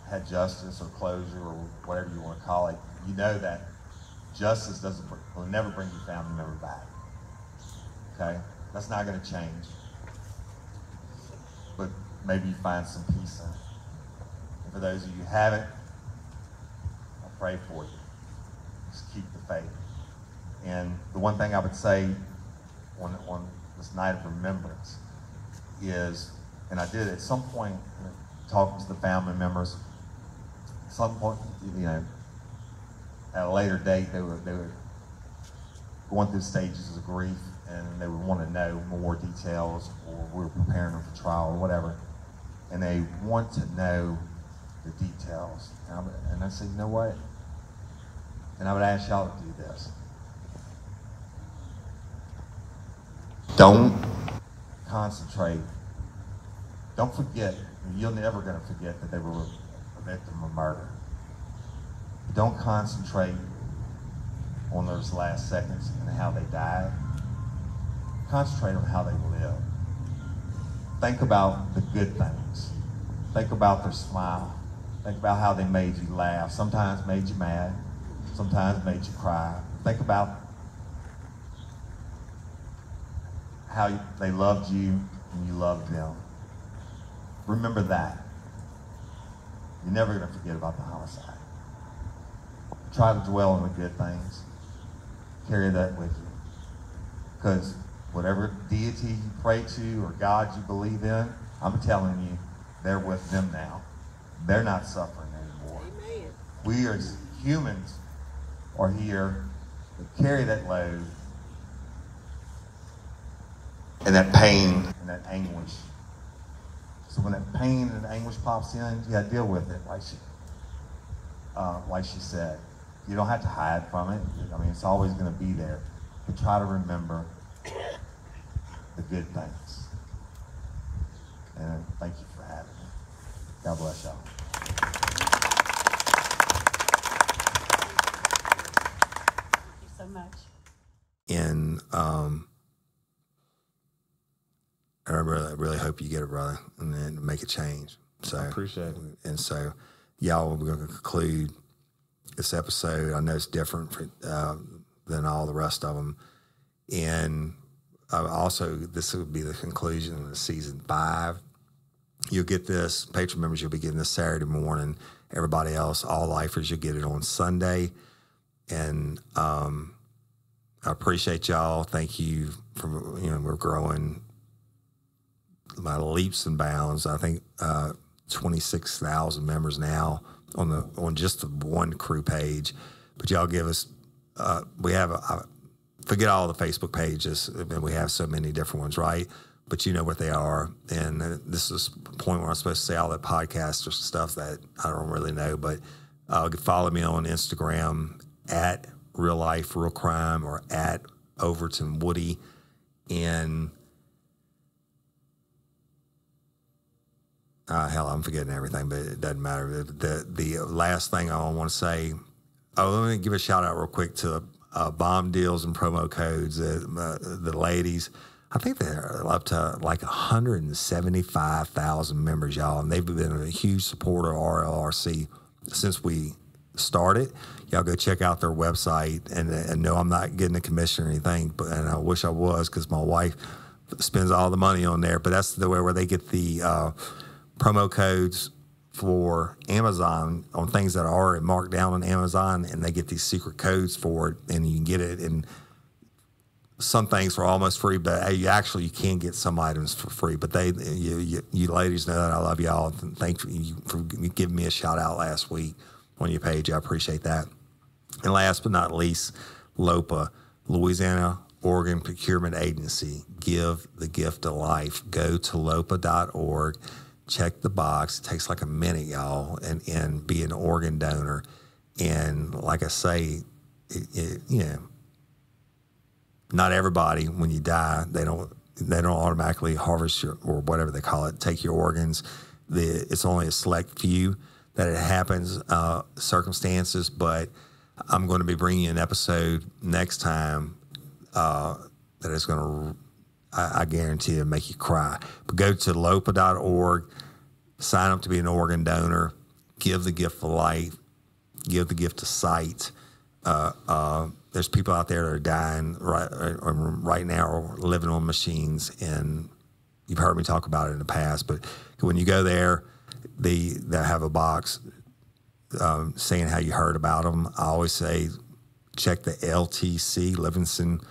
had justice or closure or whatever you want to call it, you know that justice will never bring your family member back. Okay? That's not going to change. But maybe you find some peace in it. And for those of you who haven't, I pray for you. Just keep the faith. And the one thing I would say on this night of remembrance is, and I did at some point, talking to the family members, at some point, at a later date, they were going through stages of grief, and they would want to know more details, or we were preparing them for trial or whatever, and they want to know the details. And I said, you know what? And I would ask y'all to do this. Don't concentrate. Don't forget. You're never going to forget that they were a victim of murder. Don't concentrate on those last seconds and how they died. Concentrate on how they lived. Think about the good things. Think about their smile. Think about how they made you laugh. Sometimes made you mad. Sometimes made you cry. Think about how they loved you and you loved them. Remember that. You're never going to forget about the homicide. Try to dwell on the good things. Carry that with you. Because whatever deity you pray to or God you believe in, I'm telling you, they're with them now. They're not suffering anymore. Amen. We as humans are here to carry that load and that pain and that anguish. So when that pain and anguish pops in, you got to deal with it, like she said. You don't have to hide from it. I mean, it's always going to be there. But try to remember the good things. And thank you for having me. God bless y'all. Thank you so much. And I really hope you get it, brother, and then make a change. So I appreciate it. And so, y'all, we're going to conclude this episode. I know it's different than all the rest of them. And also, this would be the conclusion of season 5. You'll get this, Patreon members, you'll be getting this Saturday morning. Everybody else, all lifers, you'll get it on Sunday. And I appreciate y'all. Thank you for, we're growing by leaps and bounds. I think 26,000 members now on just the one crew page. But y'all give us, we have, forget all the Facebook pages. We have so many different ones, right? But you know what they are. And this is the point where I'm supposed to say all that podcast or stuff that I don't really know. But follow me on Instagram at Real Life, Real Crime, or at Overton Woody. And hell, I'm forgetting everything, but it doesn't matter. The last thing I want to say, let me give a shout out real quick to bomb deals and promo codes. The ladies, I think they're up to like 175,000 members, y'all, and they've been a huge supporter of RLRC since we started. Y'all go check out their website, and no, I'm not getting a commission or anything, and I wish I was, because my wife spends all the money on there. But that's the way where they get the promo codes for Amazon on things that are already marked down on Amazon, and they get these secret codes for it, and you can get it. And some things are almost free, but you can get some items for free. But you ladies know that I love y'all. Thank you for giving me a shout out last week on your page. I appreciate that. And last but not least, LOPA, Louisiana Organ Procurement Agency. Give the gift of life. Go to lopa.org. Check the box. It takes like a minute, y'all, and be an organ donor. And like I say, not everybody, when you die, they don't automatically harvest your, or whatever they call it, take your organs. It's only a select few that it happens, circumstances. But I'm going to be bringing you an episode next time that is going to, I guarantee it'll make you cry. But go to lopa.org, sign up to be an organ donor, give the gift of life, give the gift of sight. There's people out there that are dying right now or living on machines, and you've heard me talk about it in the past. But when you go there, they have a box saying how you heard about them. I always say check the LTC, Livingston.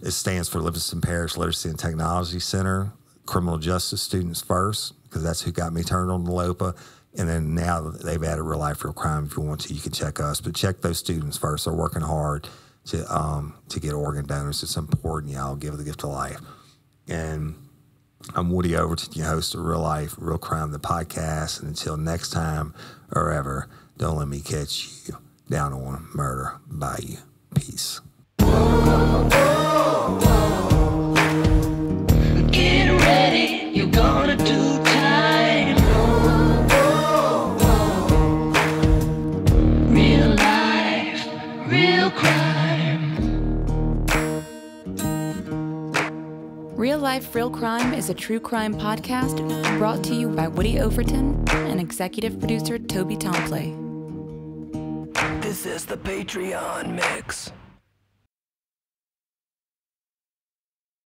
It stands for Livingston Parish Literacy and Technology Center, Criminal Justice Students First, because that's who got me turned on to LOPA. And then now they've added Real Life, Real Crime. If you want to, you can check us. But check those students first. They're working hard to get organ donors. It's important, y'all. Give the gift of life. And I'm Woody Overton, your host of Real Life, Real Crime, the podcast. And until next time or ever, don't let me catch you down on Murder Bayou. Peace. Get ready, you're gonna do time. Real life, real crime. Real Life, Real Crime is a true crime podcast brought to you by Woody Overton and executive producer Toby Tomplay. This is the Patreon mix.